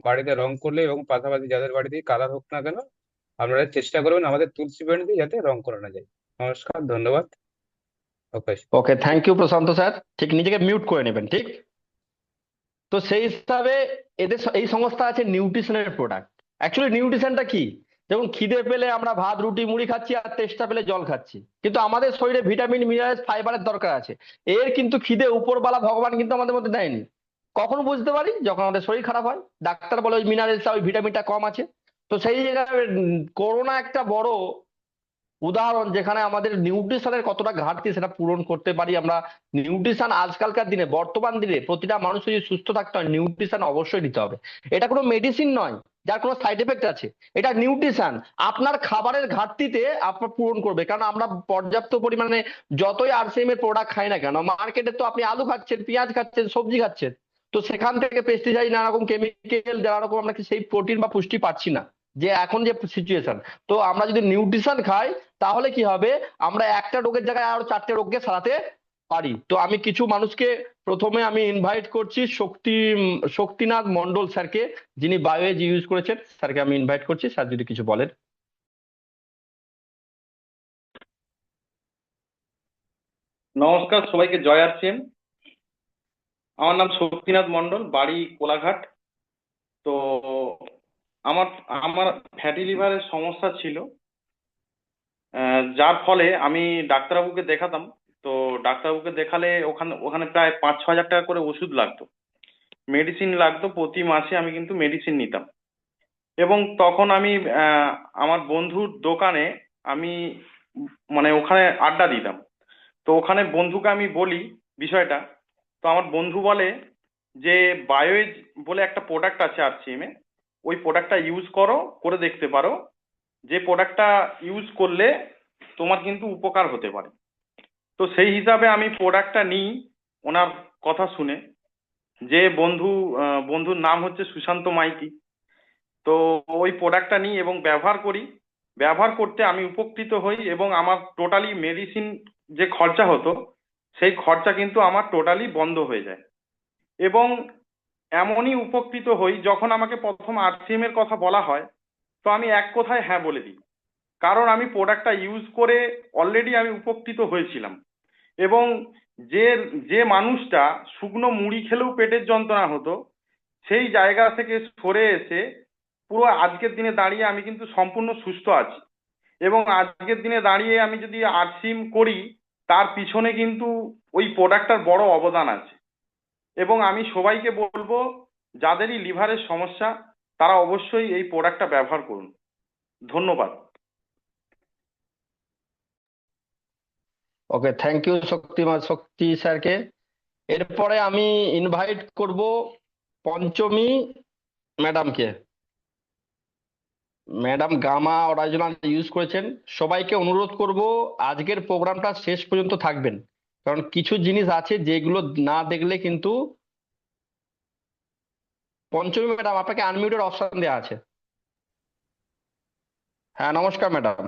বাড়িতে রং করলে, এবং পাশাপাশি যাদের বাড়িতেই কালার হোক না কেন, আপনারা চেষ্টা করবেন আমাদের তুলসী পেন্ট দিয়ে যাতে রং করানো যায়। নমস্কার, ধন্যবাদ। ওকে। ওকে, থ্যাংক ইউ প্রশান্ত স্যার। ঠিক, নিজেকে মিউট করে নেবেন। ঠিক। তো সেই হিসাবে এই সংস্থা আছে নিউট্রিশনের প্রোডাক্ট। অ্যাকচুয়ালি নিউট্রিশনটা কি? যেমন খিদে পেলে আমরা ভাত রুটি মুড়ি খাচ্ছি, আর তেষ্টা পেলে জল খাচ্ছি, কিন্তু আমাদের শরীরে ভিটামিন মিনারেলস ফাইবারের দরকার আছে। এর কিন্তু খিদে উপরওয়ালা ভগবান কিন্তু আমাদের মধ্যে দেয়নি। কখন বুঝতে পারি? যখন আমাদের শরীর খারাপ হয়, ডাক্তার বলে ওই মিনারেলসটা, ওই ভিটামিনটা কম আছে। তো সেই জায়গায় করোনা একটা বড় উদাহরণ যেখানে আমাদের নিউট্রিশনের কতটা ঘাটতি সেটা পূরণ করতে পারি আমরা। নিউট্রিশন আজকালকার দিনে, বর্তমান দিনে প্রতিটা মানুষ যদি সুস্থ থাকতে হয় নিউট্রিশন অবশ্যই নিতে হবে। এটা কোনো মেডিসিন নয় যার কোনো সাইড এফেক্ট আছে, এটা নিউট্রিশন আপনার খাবারের ঘাটতিতে আপনার পূরণ করবে। কারণ আমরা পর্যাপ্ত পরিমাণে যতই আরসিএম এর প্রোডাক্ট খাই না কেন, মার্কেটে তো আপনি আলু খাচ্ছেন, পেঁয়াজ খাচ্ছেন, সবজি খাচ্ছেন, তো সেখান থেকে পেস্টিসাইড, নানা রকম কেমিক্যাল, নানা রকম আমরা সেই প্রোটিন বা পুষ্টি পাচ্ছি না, যে এখন যে সিচুয়েশন। তো আমরা যদি নিউট্রিশন খাই তাহলে কি হবে, আমরা একটা রোগের জায়গায় আরো 4টে রোগকে সারাতে পারি। তো আমি কিছু মানুষকে প্রথমে আমি ইনভাইট করছি, শক্তিনাথ মন্ডল স্যারকে, যিনি বায়োএজ ইউজ করেছেন, স্যারকে আমি ইনভাইট করছি, স্যার যদি কিছু বলেন। নমস্কার সবাইকে, জয় আরসিএম। আমার নাম শক্তিনাথ মন্ডল, বাড়ি কোলাঘাট। তো আমার আমার ফ্যাটি লিভারের সমস্যা ছিল, যার ফলে আমি ডাক্তারবাবুকে দেখাতাম। তো ডাক্তারবাবুকে দেখালে ওখানে ওখানে প্রায় 5-6 হাজার টাকা করে ওষুধ লাগতো, মেডিসিন লাগতো। প্রতি মাসে আমি কিন্তু মেডিসিন নিতাম। এবং তখন আমি আমার বন্ধুর দোকানে আমি মানে ওখানে আড্ডা দিতাম। তো ওখানে বন্ধুকে আমি বলি বিষয়টা। তো আমার বন্ধু বলে যে বায়োএজ বলে একটা প্রোডাক্ট আছে আরসিএম এ, ওই প্রোডাক্টটা ইউজ করে দেখতে পারো। যে প্রোডাক্টটা ইউজ করলে তোমার কিন্তু উপকার হতে পারে। তো সেই হিসাবে আমি প্রোডাক্টটা নিই ওনার কথা শুনে। যে বন্ধুর নাম হচ্ছে সুশান্ত মাইতি। তো ওই প্রোডাক্টটা নিই এবং ব্যবহার করি। ব্যবহার করতে আমি উপকৃত হই এবং আমার টোটালি মেডিসিন যে খরচা হতো সেই খরচা কিন্তু আমার টোটালি বন্ধ হয়ে যায়। এবং এমনই উপকৃত হই, যখন আমাকে প্রথম আরসিএম এর কথা বলা হয় তো আমি এক কথায় হ্যাঁ বলে দিই। কারণ আমি প্রোডাক্টটা ইউজ করে অলরেডি আমি উপকৃত হয়েছিলাম। এবং যে যে মানুষটা শুকনো মুড়ি খেলেও পেটের যন্ত্রণা হতো, সেই জায়গা থেকে সরে এসে পুরো আজকের দিনে দাঁড়িয়ে আমি কিন্তু সম্পূর্ণ সুস্থ আছি। এবং আজকের দিনে দাঁড়িয়ে আমি যদি আরসিএম করি, তার পিছনে কিন্তু ওই প্রোডাক্টটার বড় অবদান আছে। এবং আমি সবাইকে বলবো, যাদেরই লিভারের সমস্যা তারা অবশ্যই এই প্রোডাক্টটা ব্যবহার করুন। ধন্যবাদ। ওকে, থ্যাংক ইউ শক্তি স্যারকে। এরপরে আমি ইনভাইট করব পঞ্চমী ম্যাডামকে। ম্যাডাম গামা অরাইজোনাল ইউজ করেছেন। সবাইকে অনুরোধ করব আজকের প্রোগ্রামটা শেষ পর্যন্ত থাকবেন, কারণ কিছু জিনিস আছে যেগুলো না দেখলে কিন্তু। পঞ্চমী ম্যাডাম, আপনাকে আনমিউটেড অপশন দেওয়া আছে। হ্যাঁ, নমস্কার ম্যাডাম।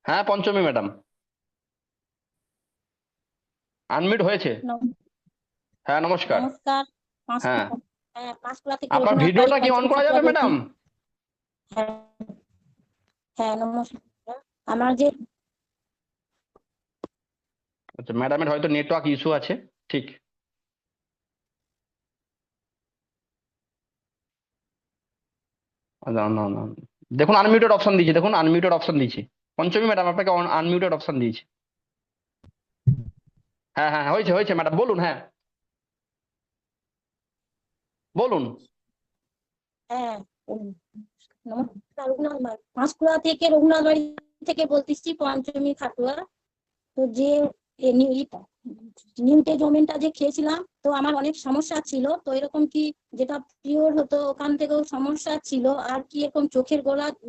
হ্যাঁ পঞ্চমী ম্যাডাম, আনমিউট হয়েছে। হ্যাঁ নমস্কার। নমস্কার। হ্যাঁ, পাঁশকুড়া থেকে আপনার রঘুনাথ বাড়ি, ভিডিওটা কি অন পঞ্চমী করা খাটুয়া যাবে বলছি। ম্যাডাম? হ্যাঁ, হ্যাঁ, নমস্কার। আমার যে আচ্ছা, ম্যাডামের হয়তো নেটওয়ার্ক ইস্যু আছে। ঠিক, না না না, দেখুন আনমিউটেড অপশন দিয়েছি, দেখুন আনমিউটেড অপশন দিয়েছি। পঞ্চমী ম্যাডাম, আপনাকে আনমিউটেড অপশন দিয়েছি। হ্যাঁ হ্যাঁ, হয়েছে হয়েছে ম্যাডাম, বলুন। হ্যাঁ বলুন। হ্যাঁ, নমস্কার। রঘুনাথ বাড়ি, পাঁশকুড়া থেকে রঘুনাথ বাড়ি থেকে বলতেছি, পঞ্চমী খাটুয়া। তো যে নিউটেজমেন্টটা যে খেয়েছিলাম, তো আমার অনেক সমস্যা ছিল। তো এরকম কি যেটা পিওর হতো ওখান থেকেও সমস্যা ছিল, আর কি এরকম চোখের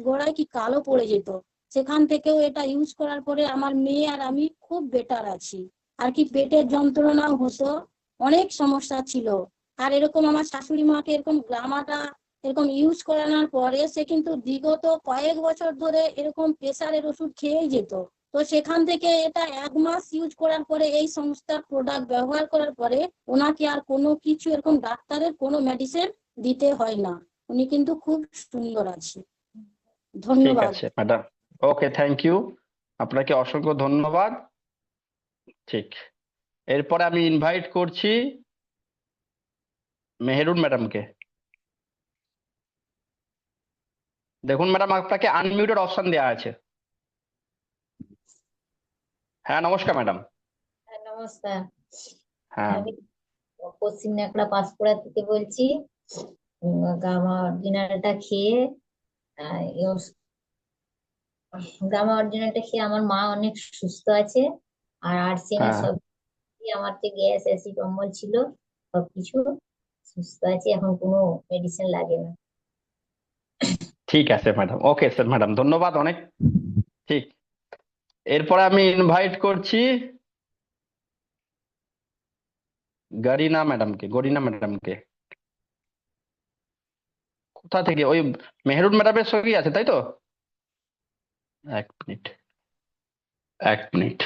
গোড়ায় কি কালো পড়ে যেত, সেখান থেকেও এটা ইউজ করার পরে আমার মেয়ে আর আমি খুব বেটার আছি। আর কি পেটের যন্ত্রণাও হতো, অনেক সমস্যা ছিল। আর এরকম আমার শাশুড়ি মাকে এরকম গ্রামাটা এরকম ইউজ করানোর পরে সে কিন্তু বিগত কয়েক বছর ধরে এরকম প্রেসারের ওষুধ খেয়েই যেত। তো সেখান থেকে এটা 1 মাস ইউজ করার পরে, এই সংস্থার প্রোডাক্ট ব্যবহার করার পরে ওনাকে আর কোনো কিছু এরকম ডাক্তারের কোনো মেডিসিন দিতে হয় না। উনি কিন্তু খুব সুন্দর আছে। ঠিক ধন্যবাদ। আছে ম্যাডাম, ওকে, থ্যাংক ইউ, আপনাকে অসংখ্য ধন্যবাদ। ঠিক, এরপরে আমি ইনভাইট করছি মেহেরুন ম্যাডামকে। দেখুন ম্যাডাম, আপনাকে আনমিউটেড অপশন দেওয়া আছে। হ্যাঁ নমস্কার ম্যাডাম। হ্যাঁ, নমস্কার। হ্যাঁ আমি পশ্চিম ন্যাকড়া পাঁশকুড়া থেকে বলছি। গামা অরিজিনালটা খেয়ে গামা অরিজিনালটা খেয়ে আমার মা অনেক সুস্থ আছে। আর আরসিএম হ্যাঁ সব আমার যে গ্যাস অ্যাসিড অম্বল ছিল সবকিছু সুস্থ আছে, এখন কোনো মেডিসিন লাগে না। ঠিক আছে ম্যাডাম, ওকে স্যার ম্যাডাম, ধন্যবাদ অনেক। ঠিক, এরপরে আমি ইনভাইট করছি গরিনা ম্যাডামকে। কোথা থেকে? ওই মেহরুন ম্যাডামের সঙ্গেই আছে তাই তো? এক মিনিট, এক মিনিট।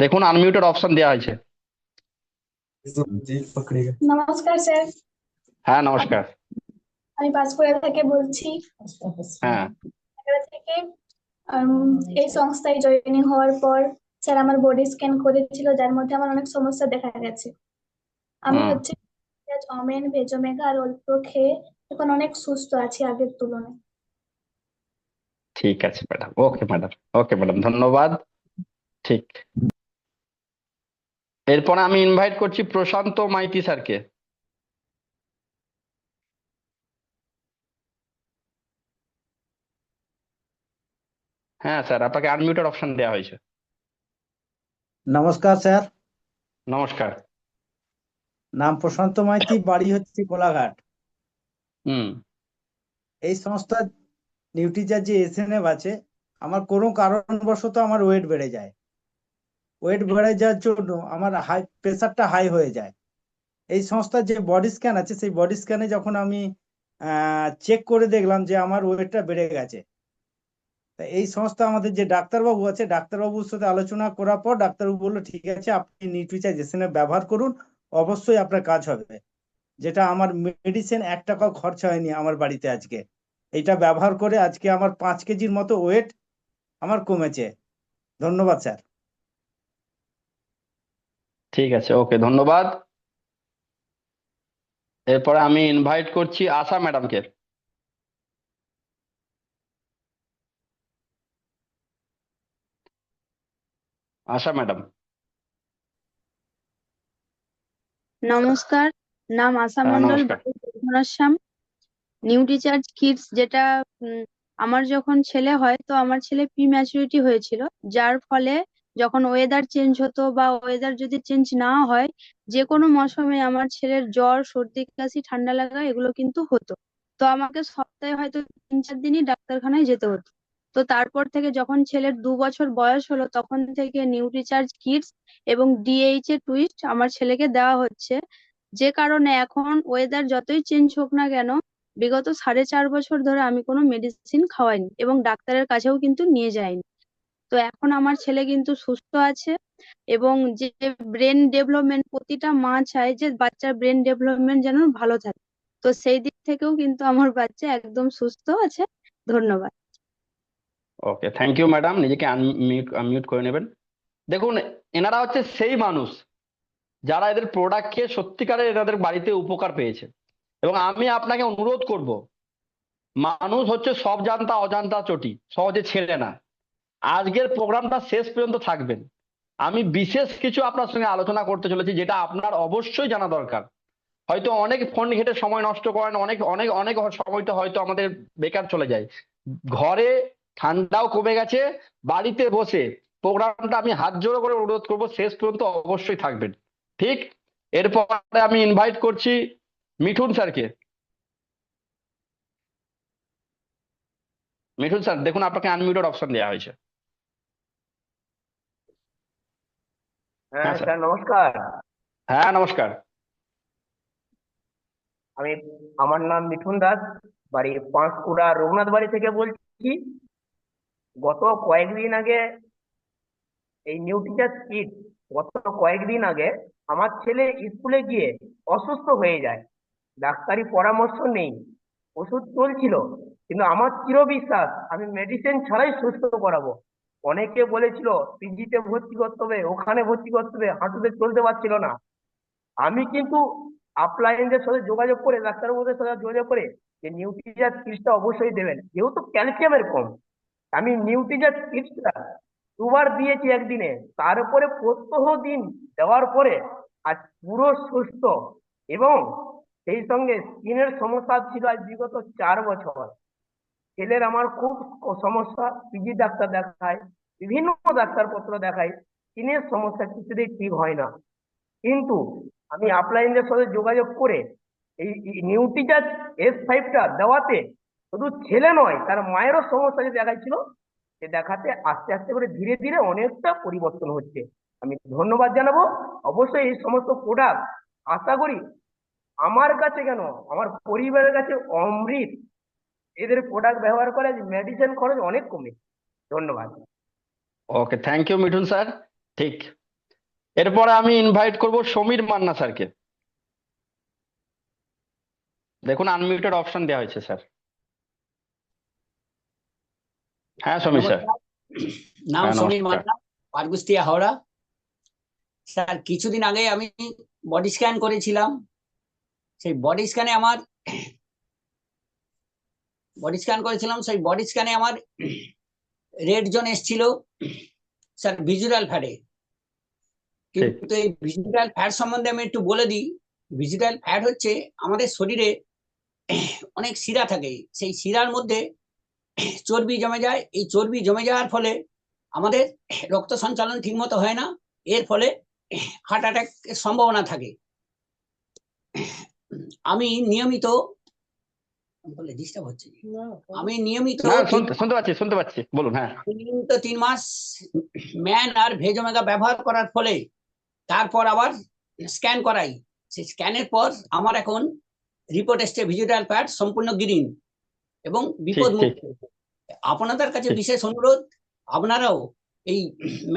দেখুন আনমিউটেড অপশন দেওয়া হয়েছে। নমস্কার স্যার, হ্যাঁ নমস্কার। আমি পাঁশকুড়া থেকে বলছি। হ্যাঁ পাঁশকুড়া থেকে এই সংস্থায় জয়েনিং হওয়ার পর স্যার আমার বডি স্ক্যান করেছিল, যার মধ্যে আমার অনেক সমস্যা দেখা গেছে। আমি হুম, হচ্ছে অমেন ভেজোমেগা আর অল্প খেয়ে এখন অনেক সুস্থ আছি আগের তুলনায়। ঠিক আছে madam, okay madam, okay madam, ধন্যবাদ। ঠিক, এরপরে আমি ইনভাইট করছি প্রশান্ত মাইতি স্যারকে। হ্যাঁ স্যার, আপনাকে আনমিউটেড অপশন দেওয়া হয়েছে। নমস্কার স্যার, নমস্কার। নাম প্রশান্ত মাইতি, বাড়ি হচ্ছে কোলাঘাট। হুম, এই সংস্থা নিউট্রিচার যে এসএনএফ আছে, আমার কোনো কারণবশত আমার ওয়েট বেড়ে যায়। ওয়েট বেড়ে যাওয়ার জন্য আমার হাই প্রেশারটা হাই হয়ে যায়। এই সংস্থার যে বডি স্ক্যান আছে, সেই বডি স্ক্যানে যখন আমি চেক করে দেখলাম যে আমার ওয়েটটা বেড়ে গেছে। তা এই সংস্থা আমাদের যে ডাক্তারবাবু আছে, ডাক্তারবাবুর সাথে আলোচনা করার পর ডাক্তারবাবু বললো ঠিক আছে আপনি নিউট্রিচার এসএনএফ ব্যবহার করুন, অবশ্যই আপনার কাজ হবে। যেটা আমার মেডিসিন 1 টাকাও খরচা হয়নি আমার বাড়িতে আজকে। এটা ব্যবহার করে আজকে আমার 5 কেজির মতো ওয়েট আমার কমেছে। ধন্যবাদ স্যার। ঠিক আছে, ওকে ধন্যবাদ। এরপরে আমি ইনভাইট করছি আশা ম্যাডামকে। আশা ম্যাডাম। নমস্কার, নাম আশা হ্যাঁ মণ্ডল, নমস্কার। বাড়ি ঘনশ্যাম। নিউট্রিচার্জ কিডস যেটা আমার যখন ছেলে হয়, তো আমার ছেলে প্রিম্যাচুরিটি হয়েছিল, যার ফলে যখন ওয়েদার চেঞ্জ হতো বা ওয়েদার যদি চেঞ্জ না হয়, যে কোনো মৌসুমে আমার ছেলের জ্বর, সর্দি, কাশি, ঠান্ডা লাগা এগুলো কিন্তু হতো। তো আমাকে সপ্তাহে হয়তো 3-4 দিনই ডাক্তারখানায় যেতে হতো। তো তারপর থেকে যখন ছেলের 2 বছর বয়স হলো, তখন থেকে নিউট্রিচার্জ কিডস এবং ডিএইচ এ টুইস্ট আমার ছেলেকে দেওয়া হচ্ছে। যে কারণে এখন ওয়েদার যতই চেঞ্জ হোক না কেন, বিগত 4.5 বছর ধরে আমি কোনো মেডিসিন খাওয়াইনি এবং ডাক্তারের কাছেও কিন্তু নিয়ে যাইনি। তো এখন আমার ছেলে কিন্তু সুস্থ আছে, এবং যে ব্রেন ডেভেলপমেন্ট, প্রতিটা মা চায় যে বাচ্চার ব্রেন ডেভেলপমেন্ট যেন ভালো থাকে। তো সেই দিক থেকেও কিন্তু আমার বাচ্চা একদম সুস্থ আছে। ধন্যবাদ। ওকে, থ্যাংক ইউ ম্যাডাম, নিজেকে আনমিউট করে নেবেন। দেখুন, এনারা হচ্ছে সেই মানুষ যারা এদের প্রোডাক্ট খেয়ে সত্যিকারের এনাদের বাড়িতে উপকার পেয়েছে। এবং আমি আপনাকে অনুরোধ করব, মানুষ হচ্ছে সব জানতা অজান্তা চটি, সহজে ছেড়ে না। আজকের প্রোগ্রামটা শেষ পর্যন্ত থাকবেন। আমি বিশেষ কিছু আপনার সঙ্গে আলোচনা করতে চলেছি, যেটা আপনার অবশ্যই জানা দরকার। হয়তো অনেক ফোন ঘেটে সময় নষ্ট করেন, অনেক অনেক অনেক সময়টা হয়তো আমাদের বেকার চলে যায়। ঘরে ঠান্ডাও কমে গেছে, বাড়িতে বসে প্রোগ্রামটা আমি হাত জোড়ো করে অনুরোধ করব শেষ পর্যন্ত অবশ্যই থাকবেন। ঠিক, এরপরে আমি ইনভাইট করছি মিঠুন স্যারকে। মিঠুন স্যার, দেখুন আপনাকে আনমিউটেড অপশন দেওয়া হয়েছে। হ্যাঁ হ্যাঁ স্যার। স্যার, নমস্কার। হ্যাঁ নমস্কার। আমি আমার নাম মিঠুন দাস, বাড়ি পাঁশকুড়া রঘুনাথ বাড়ি থেকে বলছি। গত কয়েকদিন আগে এই নিউট্রিচার্জ কিট, গত কয়েকদিন আগে আমার ছেলে স্কুলে গিয়ে অসুস্থ হয়ে যায়। ডাক্তারি পরামর্শ নেই, ওষুধ চলছিল, কিন্তু আমার চির বিশ্বাস আমি মেডিসিন ছাড়াই সুস্থ করাবো। অনেকে বলেছিল পিজিতে ভর্তি করতে হবে, ওখানে ভর্তি করতে হবে, হাঁটুতে চলতে পারছিল না। আমি কিন্তু আপলাইনদের সাথে যোগাযোগ করে, ডাক্তারবাবুদের সাথে যোগাযোগ করে যে নিউট্রিচার্জ কিটসটা অবশ্যই দেবেন, যেহেতু ক্যালসিয়ামের কম। আমি নিউট্রিচার্জ কিটসটা 2বার দিয়েছি একদিনে, তারপরে প্রত্যহ দিন দেওয়ার পরে আজ পুরো সুস্থ। এবং সেই সঙ্গে স্কিনের সমস্যা ছিল আজ বিগত 4 বছর। ছেলের আমার খুব সমস্যা, পিজি ডাক্তার দেখায়, বিভিন্ন ডাক্তারপত্র দেখাই, স্কিনের সমস্যা কিছুতেই ঠিক হয় না। কিন্তু আমি আপলাইনদের সাথে যোগাযোগ করে এই নিউট্রিচার্জ S5টা দেওয়াতে শুধু ছেলে নয়, তার মায়েরও সমস্যা যে দেখাচ্ছিল, সে দেখাতে আস্তে আস্তে করে ধীরে ধীরে অনেকটা পরিবর্তন হচ্ছে। আমি ধন্যবাদ জানাবো। অবশ্যই এই সমস্ত প্রোডাক্ট আশা করি আমার কাছে কেন, আমার পরিবারের কাছে অমৃত। এদের প্রোডাক্ট ব্যবহার করে মেডিসিন খরচ অনেক কমে। ধন্যবাদ। ওকে, থ্যাংক ইউ মিঠুন স্যার। ঠিক, এরপরে আমি ইনভাইট করব সমীর মান্না স্যারকে। দেখুন আনমিউটেড অপশন দেওয়া হয়েছে স্যার। হ্যাঁ সমীর স্যার। নমস্কার, নাম হ্যাঁ সমীর নমস্কার। মান্না, পারকুষ্টিয়া, হাওড়া। স্যার কিছুদিন আগে আমি বডি স্ক্যান করেছিলাম। সেই বডি স্ক্যানে আমার রেড জোন এসেছিল স্যার ভিজুয়াল ফ্যাটে। ঠিক কিন্তু এই ভিজুয়াল ফ্যাট সম্বন্ধে আমি একটু বলে দিই। ভিজুয়াল ফ্যাট হচ্ছে আমাদের শরীরে অনেক শিরা থাকে, সেই শিরার মধ্যে চর্বি জমে যায়। এই চর্বি জমে যাওয়ার ফলে আমাদের রক্ত সঞ্চালন ঠিক মতো হয় না, এর ফলে হার্ট অ্যাটাকের সম্ভাবনা থাকে। আমি নিয়মিত ডিস্টার্ব হচ্ছে, আমি নিয়মিত না শুনতে পাচ্ছি বলুন। হ্যাঁ 3 মাস ম্যান আর ভেজ ওমেগা ব্যবহার করার ফলে তারপর আবার স্ক্যান করাই। সেই স্ক্যানের পর আমার এখন রিপোর্ট এসছে ভিজুয়াল ফ্যাট সম্পূর্ণ গ্রিন এবং বিপদ ঠিক মুক্ত। আপনাদের কাছে ঠিক বিশেষ অনুরোধ, আপনারাও এই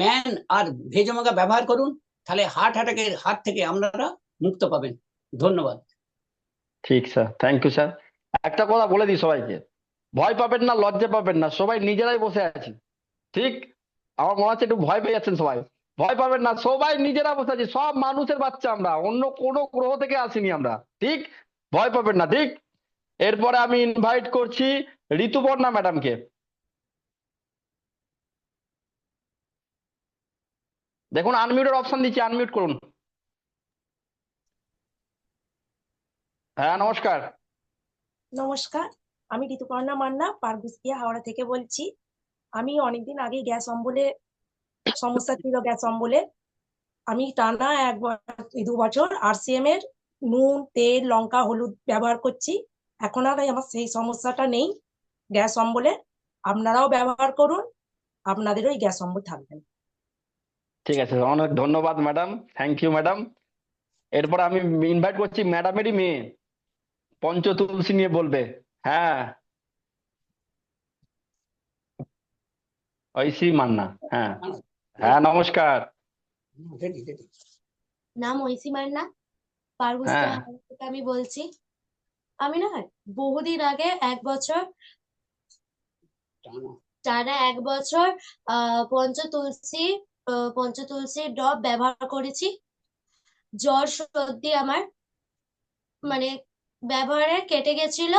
ম্যান আর ভেজ ওমেগা ব্যবহার করুন, তাহলে হার্ট অ্যাটাকের হাত থেকে আপনারা মুক্ত পাবেন। ধন্যবাদ। ঠিক স্যার, থ্যাংক ইউ স্যার। একটা কথা বলে দিই সবাইকে, ভয় পাবেন না, লজ্জা পাবেন না, সবাই নিজেরাই বসে আছি। ঠিক, আমার মনে হচ্ছে একটু ভয় পেয়ে যাচ্ছেন সবাই। ভয় পাবেন না, সবাই নিজেরা বসে আছি, সব মানুষের বাচ্চা আমরা, অন্য কোনো গ্রহ থেকে আসিনি আমরা। ঠিক, ভয় পাবেন না। ঠিক, এরপরে আমি ইনভাইট করছি ঋতুপর্ণা ম্যাডামকে। দেখুন আনমিউটেড অপশন দিচ্ছি, আনমিউট করুন। হ্যাঁ নমস্কার। নমস্কার, আমি ঋতুপর্ণা মান্না, পারকুষ্টিয়া, হাওড়া থেকে বলছি। আমি অনেকদিন আগে গ্যাস অম্বলে সমস্যা ছিল, গ্যাস অম্বলে আমি টানা 2 বছর RCM এর নুন, তেল, লঙ্কা, হলুদ ব্যবহার করছি। এখন আর আমার সেই সমস্যাটা নেই গ্যাস অম্বলে। আপনারাও ব্যবহার করুন, আপনাদেরও এই গ্যাস অম্বল থাকবে না। ঠিক আছে, অনেক ধন্যবাদ ম্যাডাম, থ্যাংক ইউ ম্যাডাম। এরপর আমি ইনভাইট করছি ম্যাডামেরই মেয়ে, পঞ্চতুলসী নিয়ে বলবে। হ্যাঁ ঐশী মান্না। হ্যাঁ হ্যাঁ নমস্কার। নাম ঐশী মান্না, পারকুষ্টিয়া, হ্যাঁ হাওড়া থেকে আমি বলছি। আমি না বহুদিন আগে 1 বছর টানা 1 বছর পঞ্চতুলসী ড্রপ ব্যবহার করেছি। জ্বর সর্দি আমার মানে ব্যবহারে কেটে গেছিল।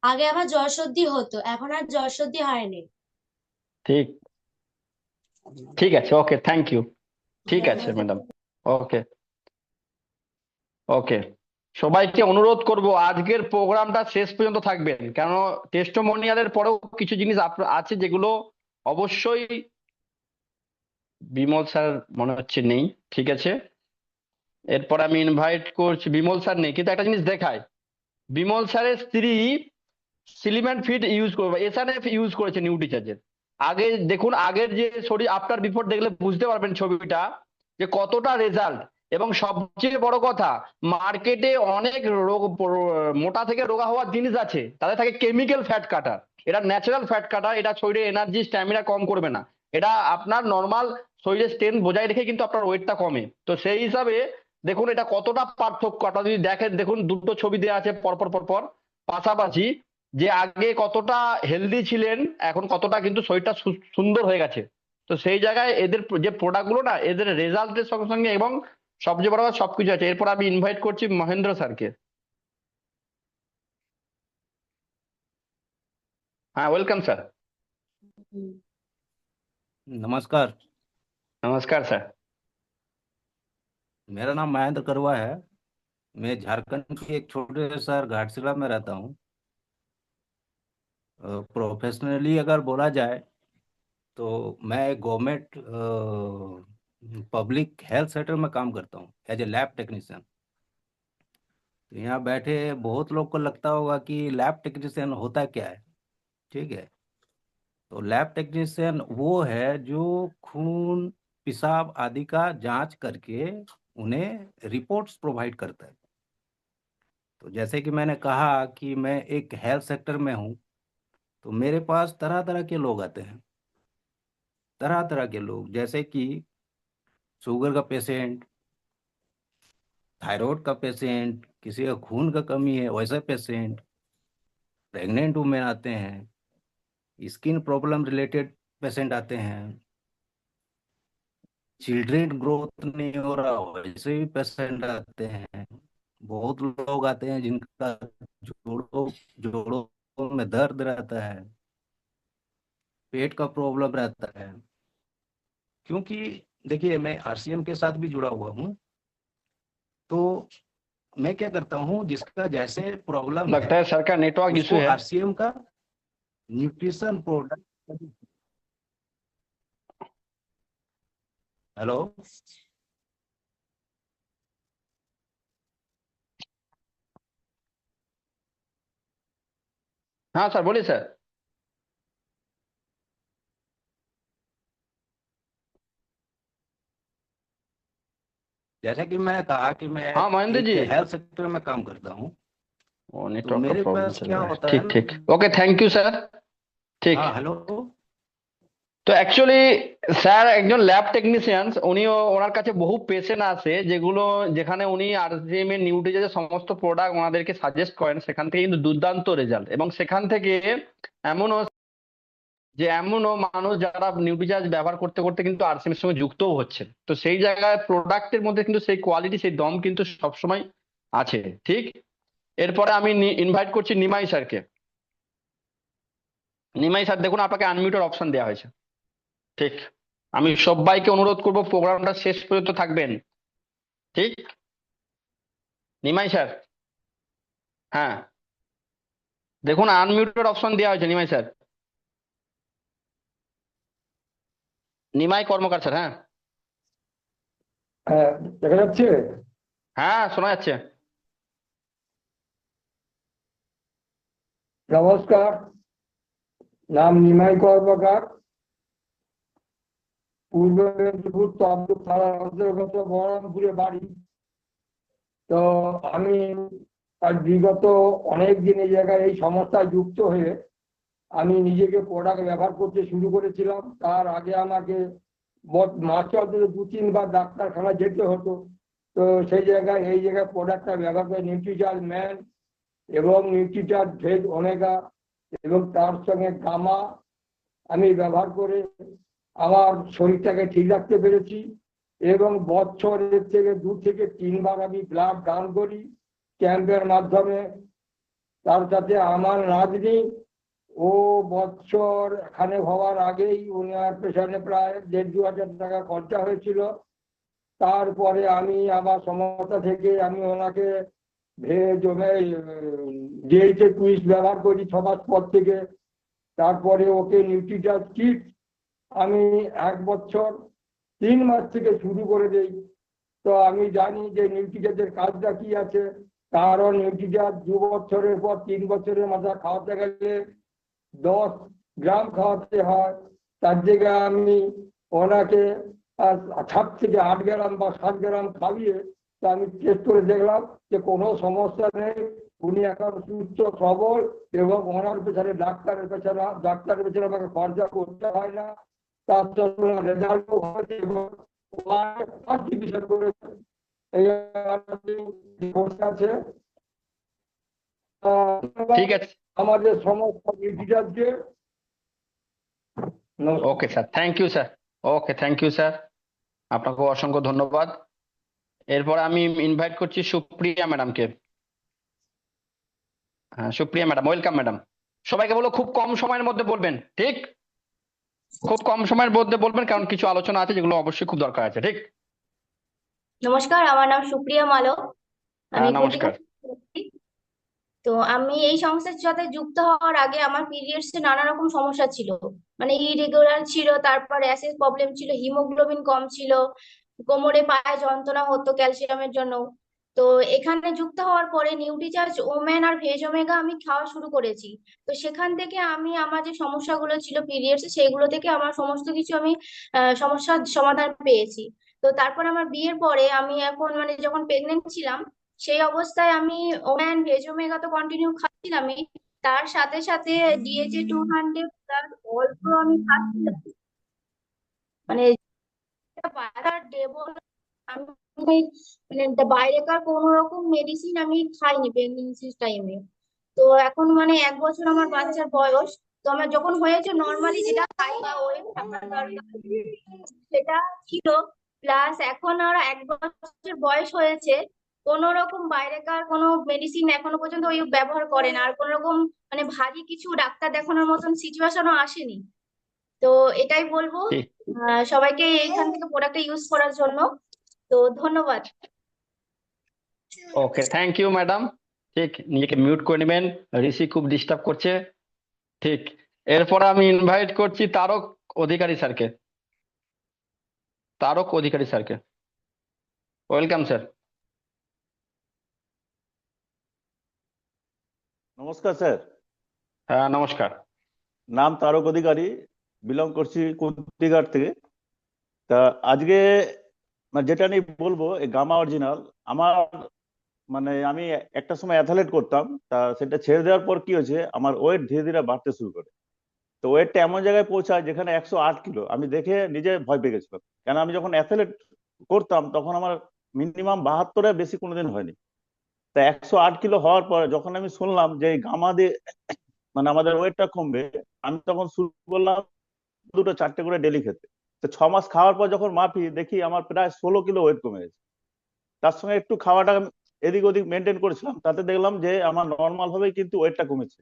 আগে আমার জ্বর সর্দি হতো, এখন আর জ্বর সর্দি হয়নি। ঠিক, ঠিক আছে, ওকে, থ্যাংক ইউ। ঠিক আছে ম্যাডাম, ওকে ওকে। সবাইকে অনুরোধ করব আজকের প্রোগ্রামটা শেষ পর্যন্ত থাকবেন, কেন টেস্টিমোনিয়ালের পরেও কিছু জিনিস আছে যেগুলো অবশ্যই। বিমল স্যার মনে হচ্ছে নেই, ঠিক আছে। এরপর আমি ইনভাইট করছি, বিমল স্যার নেই, কিন্তু একটা জিনিস দেখায়, বিমল স্যারের স্ত্রী সিলিম্যান ফিট ইউজ করবে, SNF ইউজ করেছে নিউট্রিচার্জের। আগে দেখুন, আগের যে শরীর আফটার বিফোর দেখলে বুঝতে পারবেন ছবিটা যে কতটা রেজাল্ট। এবং সবচেয়ে বড় কথা, মার্কেটে অনেক রোগ মোটা থেকে রোগা হওয়ার জিনিস আছে, তাদের থাকে কেমিক্যাল ফ্যাট কাটার। এটা ন্যাচারাল ফ্যাট কাটার, এটা শরীরে এনার্জি স্ট্যামিনা কম করবে না, এটা আপনার নর্মাল শরীরের স্ট্রেংথ বজায় রেখে কিন্তু আপনার ওয়েটটা কমে। তো সেই হিসাবে দেখুন এটা কতটা পার্থক্য, আপনারা যদি দেখেন, দেখুন দুটো ছবি দেওয়া আছে পরপর পরপর পাশাপাশি, যে আগে কতটা হেলদি ছিলেন, এখন কতটা কিন্তু শরীরটা সুন্দর হয়ে গেছে। তো সেই জায়গায় এদের যে প্রোডাক্ট গুলো না, এদের রেজাল্টের সঙ্গে সঙ্গে এবং সবচেয়ে বড় কথা সবকিছু আছে। এরপর আমি ইনভাইট করছি মহেন্দ্র স্যারকে। हाँ वेलकम सर। नमस्कार। नमस्कार सर। मेरा नाम महेंद्र करवा है। मैं झारखंड के एक छोटे से शहर घाटशिला में रहता हूँ। प्रोफेशनली अगर बोला जाए तो मैं गवर्नमेंट पब्लिक हेल्थ सेक्टर में काम करता हूँ एज ए लैब टेक्नीशियन। तो यहाँ बैठे बहुत लोग को लगता होगा कि लैब टेक्नीशियन होता क्या है। ठीक है, तो लैब टेक्नीशियन वो है जो खून पेशाब आदि का जांच करके उन्हें रिपोर्ट्स प्रोवाइड करता है। तो जैसे कि मैंने कहा कि मैं एक हेल्थ सेक्टर में हूँ, तो मेरे पास तरह तरह के लोग आते हैं, तरह तरह के लोग, जैसे कि शुगर का पेशेंट, थायराइड का पेशेंट, किसी का खून का कमी है वैसे पेशेंट, प्रेग्नेंट वुमेन आते हैं, स्किन प्रॉब्लम रिलेटेड पेशेंट आते हैं, चिल्ड्रेन ग्रोथ नहीं हो रहा वैसे भी पेशेंट आते हैं। बहुत लोग आते हैं जिनका जोड़ों जोड़ों में दर्द रहता है, पेट का प्रॉब्लम रहता है। क्योंकि देखिए मैं आरसीएम के साथ भी जुड़ा हुआ हूँ, तो मैं क्या करता हूँ जिसका जैसे प्रॉब्लम लगता है है सर का नेटवर्क इशू उसको है। आरसीएम का न्यूट्रिशन प्रोडक्ट। हेलो, हाँ सर, बोलिए सर। जैसा कि मैंने कहा कि मैं हाँ महेंद्र एक जी। हेल्थ सेक्टर में काम करता हूँ, वो तो नेटवर्क का मेरे प्रॉब्लम पास चल क्या रहा है। होता है ठीक ठीक, ओके, थैंक यू सर। ঠিক। हाँ हेलो, তো অ্যাকচুয়ালি স্যার একজন ল্যাব টেকনিশিয়ান, উনি ওনার কাছে বহু পেশেন্ট আসে যেগুলো যেখানে উনি আরজিএম এর নিউট্রিজের সমস্ত প্রোডাক্ট ওনাদেরকে সাজেস্ট করেন, সেখান থেকে কিন্তু দুর্দান্ত রেজাল্ট, এবং সেখান থেকে এমনও এমনও মানুষ যারা নিউট্রিচার্জ ব্যবহার করতে করতে কিন্তু আরসিএম এর সঙ্গে যুক্তও হচ্ছে। তো সেই জায়গায় প্রোডাক্টের মধ্যে কিন্তু সেই কোয়ালিটি, সেই দম কিন্তু সবসময় আছে। ঠিক। এরপরে আমি ইনভাইট করছি নিমাই স্যারকে। নিমাই স্যার, দেখুন আপনাকে আনমিউটের অপশন দেওয়া হয়েছে। ঠিক। আমি সবাইকে অনুরোধ করব প্রোগ্রামটা শেষ পর্যন্ত থাকবেন। ঠিক। নিমাই স্যার, হ্যাঁ, দেখুন আনমিউটেড অপশন দেওয়া হয়েছে নিমাই স্যার। নিমাই কর্মকার স্যার, হ্যাঁ। হ্যাঁ, দেখা যাচ্ছে? হ্যাঁ, শোনা যাচ্ছে। নমস্কার, নাম নিমাই কর্মকার, পূর্ব মেদিনীপুর তমলুক থানার অন্তর্গত বহরমপুরে বাড়ি। তো আমি আজ বিগত অনেক দিন এই জায়গায় এই সমস্যায় যুক্ত হয়ে আমি নিজেকে প্রোডাক্ট ব্যবহার করতে শুরু করেছিলাম। তার আগে আমাকে মাসে অন্তত 2-3 বার ডাক্তারখানা যেতে হতো। তো সেই জায়গায় এই জায়গায় প্রোডাক্টটা ব্যবহার করে নিউট্রিচার্জ ম্যান এবং নিউট্রিচার্জ ভেজ ওমেগা এবং তার সঙ্গে গামা আমি ব্যবহার করে আমার শরীরটাকে ঠিক রাখতে পেরেছি। এবং বছরের থেকে 2 থেকে 3 বার আমি ব্লাড দান করি ক্যাম্পের মাধ্যমে। তার সাথে আমার নাতনি, ও বছর এখানে হওয়ার আগেই ওনার পেছনে প্রায় 1,500-2,000 টাকা খরচা হয়েছিল। তারপরে আমি আমার সমস্যা থেকে আমি ওনাকে ভেজ ডিএইচএ টুইস্ট ব্যবহার করি 6 মাস পর থেকে। তারপরে ওকে নিউট্রিচার্জ কিট আমি 1 বছর 3 মাস থেকে শুরু করে দেই। তো আমি জানি যে নিউট্রিচার্জের কাজটা কি আছে, কারণ নিউট্রিচার্জ 2 বছরের পর 3 বছরের মাথায় খাওয়াতে গেলে 10 গ্রাম খাওয়াতে হয়। তার জায়গায় আমি ওনাকে 7 থেকে 8 গ্রাম বা 7 গ্রাম খাইয়ে তা আমি টেস্ট করে দেখলাম যে কোনো সমস্যা নেই। উনি এখন সুস্থ সবল এবং ওনার পেছনে ডাক্তারের পেছনে আমাকে খরচা করতে হয় না। তার সঙ্গে রেজাল্টও হয়েছে এবং ফার্স্ট ডিভিশন করেছে। এই আছে ঠিক আছে, আমাদের সমস্ত নিউট্রিচার্জকে। Okay sir, thank you sir. Okay, thank you sir, আপনাকে অসংখ্য ধন্যবাদ। এরপর আমি ইনভাইট করছি সুপ্রিয়া ম্যাডামকে। হ্যাঁ, সুপ্রিয়া ম্যাডাম, ওয়েলকাম ম্যাডাম। সবাইকে বলো খুব কম সময়ের মধ্যে বলবেন। ঠিক, খুব কম সময়ের মধ্যে বলবেন, কারণ কিছু আলোচনা আছে যেগুলো অবশ্যই খুব দরকার আছে। ঠিক। নমস্কার, আমার নাম সুপ্রিয়া মালক। আমি নমস্কার। কলকাতা। তো আমি এই সংস্থার সাথে যুক্ত হওয়ার আগে আমার পিরিয়ডস এ নানা রকম সমস্যা ছিল, মানে ইরেগুলার ছিল, তারপর অ্যাসিড প্রবলেম ছিল, হিমোগ্লোবিন কম ছিল, কোমরে পায়ে যন্ত্রণা হতো ক্যালসিয়ামের জন্য। তো এখানে যুক্ত হওয়ার পরে Nutricharge women are veg omega আমি খাওয়া শুরু করেছি। তো সেখান থেকে আমি আমার যে সমস্যাগুলো ছিল পিরিয়ডস সেগুলো থেকে আমার সমস্ত কিছু আমি সমস্যার সমাধান পেয়েছি। তো তারপর আমার বিয়ের পরে আমি এখন মানে যখন প্রেগনেন্ট ছিলাম সেই অবস্থায় আমি ওম্যান ভেজ ওমেগা তো কন্টিনিউ খাচ্ছিলামই, তার সাথে সাথে ডিএচএ 200 প্লাস অল্প আমি খাচ্ছিলাম। মানে বাজার দেবো না, আমি মানে বাইরেকার কোনো রকম মেডিসিন আমি খাইনি প্রেগনেন্সির টাইমে। তো এখন মানে 1 বছর আমার বাচ্চার বয়স। তো আমার যখন হয়েছে নর্মালি যেটা খাই বা ওয়েট থাকার দরকার সেটা ছিল, প্লাস এখন আর 1 বছর বয়স হয়েছে, কোন রকম বাইরেকার কোনো মেডিসিন এখনো পর্যন্ত ওই ব্যবহার করে না, আর কোন রকম মানে ভারী কিছু ডাক্তার দেখানোর মতন সিচুয়েশনও আসেনি। তো এটাই বলবো ঠিক। সবাইকে এখান থেকে প্রোডাক্টটা ইউজ করার জন্য। তো ধন্যবাদ। ওকে, থ্যাংক ইউ ম্যাডাম। ঠিক, নিজেকে মিউট করে নেবেন, ঋষি খুব ডিস্টার্ব করছে। ঠিক, এরপরে আমি ইনভাইট করছি তারক অধিকারী স্যারকে। তারক অধিকারী স্যারকে, ওয়েলকাম স্যার। নমস্কার স্যার। হ্যাঁ নমস্কার। নাম তারক অধিকারী, বিলং করছি কুন্তিঘাট থেকে। তা আজকে যেটা নিয়ে বলবো এই গামা অরিজিনাল, আমার মানে আমি একটা সময় অ্যাথলেট করতাম, তা সেটা ছেড়ে দেওয়ার পর কি হয়েছে আমার ওয়েট ধীরে ধীরে বাড়তে শুরু করে। তো ওয়েটটা এমন জায়গায় পৌঁছায় যেখানে 108 কিলো, আমি দেখে নিজে ভয় পেয়ে গেছিলাম। কেন আমি যখন অ্যাথলেট করতাম তখন আমার মিনিমাম 72-এর বেশি কোনোদিন হয়নি। তা 108 কিলো হওয়ার পর যখন আমি শুনলাম যে এই গামা দিয়ে মানে আমাদের ওয়েটটা কমবে, আমি তখন শুরু করলাম 2-4টে করে ডেলি খেতে। তো 6 মাস খাওয়ার পর যখন মাপি দেখি আমার প্রায় 16 কিলো ওয়েট কমে গেছে। তার সঙ্গে একটু খাওয়াটা এদিক ওদিক মেনটেন করেছিলাম, তাতে দেখলাম যে আমার নর্মাল ভাবেই কিন্তু ওয়েটটা কমেছে।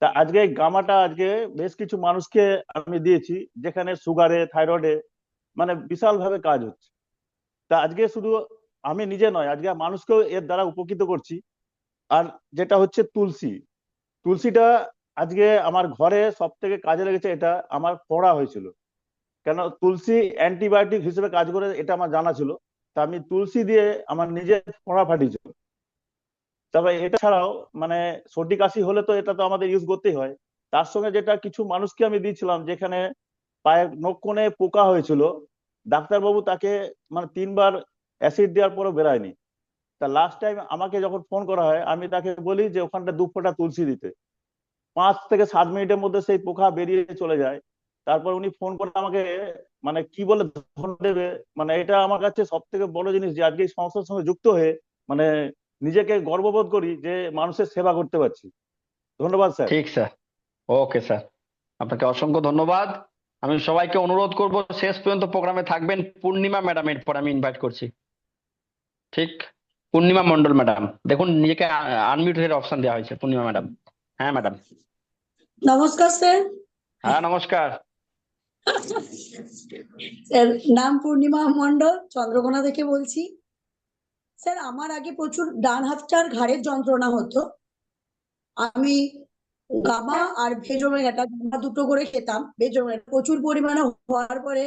তা আজকে এই গামাটা আজকে বেশ কিছু মানুষকে আমি দিয়েছি, যেখানে সুগারে থাইরয়েডে মানে বিশাল ভাবে কাজ হচ্ছে। তা আজকে শুধু আমি নিজে নয়, আজকে মানুষকেও এর দ্বারা উপকৃত করছি। আর যেটা হচ্ছে তুলসী, তুলসীটা আজকে আমার ঘরে সব থেকে কাজে লেগেছে। এটা আমার পড়া হয়েছিল, কেন তুলসী অ্যান্টিবায়োটিক হিসেবে কাজ করে এটা আমার জানা ছিল। তা আমি তুলসী দিয়ে আমার নিজের পড়া ফাটিয়েছিল। তবে এটা ছাড়াও মানে সর্দি কাশি হলে তো এটা তো আমাদের ইউজ করতেই হয়। তার সঙ্গে যেটা কিছু মানুষকে আমি দিয়েছিলাম, যেখানে পায়ের নখ কোণে পোকা হয়েছিল, ডাক্তারবাবু তাকে মানে 3বার অ্যাসিড দেওয়ার পরও বেরায়নি। তা লাস্ট টাইম আমাকে যখন ফোন করা হয় আমি তাকে বলি যে ওখানটা 2 ফোঁটা তুলসী দিতে, 5 থেকে 7 মিনিটের মধ্যে সেই পোকা বেরিয়ে চলে যায়। তারপর উনি ফোন করে আমাকে মানে কি বলে ধন্যবাদ দেবে, মানে এটা আমার কাছে সব থেকে বড় জিনিস যে আজকে এই সংস্থার সঙ্গে যুক্ত হয়ে মানে নিজেকে গর্ববোধ করি যে মানুষের সেবা করতে পারছি। ধন্যবাদ স্যার। ঠিক স্যার, ওকে স্যার, আপনাকে অসংখ্য ধন্যবাদ। আমি সবাইকে অনুরোধ করব শেষ পর্যন্ত প্রোগ্রামে থাকবেন। পূর্ণিমা ম্যাডাম এরপর আমি ইনভাইট করছি। ঠিক, পূর্ণিমা মন্ডল ম্যাডাম, দেখুন নিজেকে আনমিউট এর অপশন দেওয়া হয়েছে। পূর্ণিমা ম্যাডাম, হ্যাঁ ম্যাডাম। নমস্কার স্যার। হ্যাঁ নমস্কার। স্যার নাম পূর্ণিমা মণ্ডল, চন্দ্রকোনা থেকে বলছি। স্যার আমার আগে প্রচুর ডান হাতটার ঘাড়ের যন্ত্রণা হতো। আমি গামা আর ভেজ ওমেগাটা দুটো করে খেতাম। ভেজ ওমেগা প্রচুর পরিমাণে হওয়ার পরে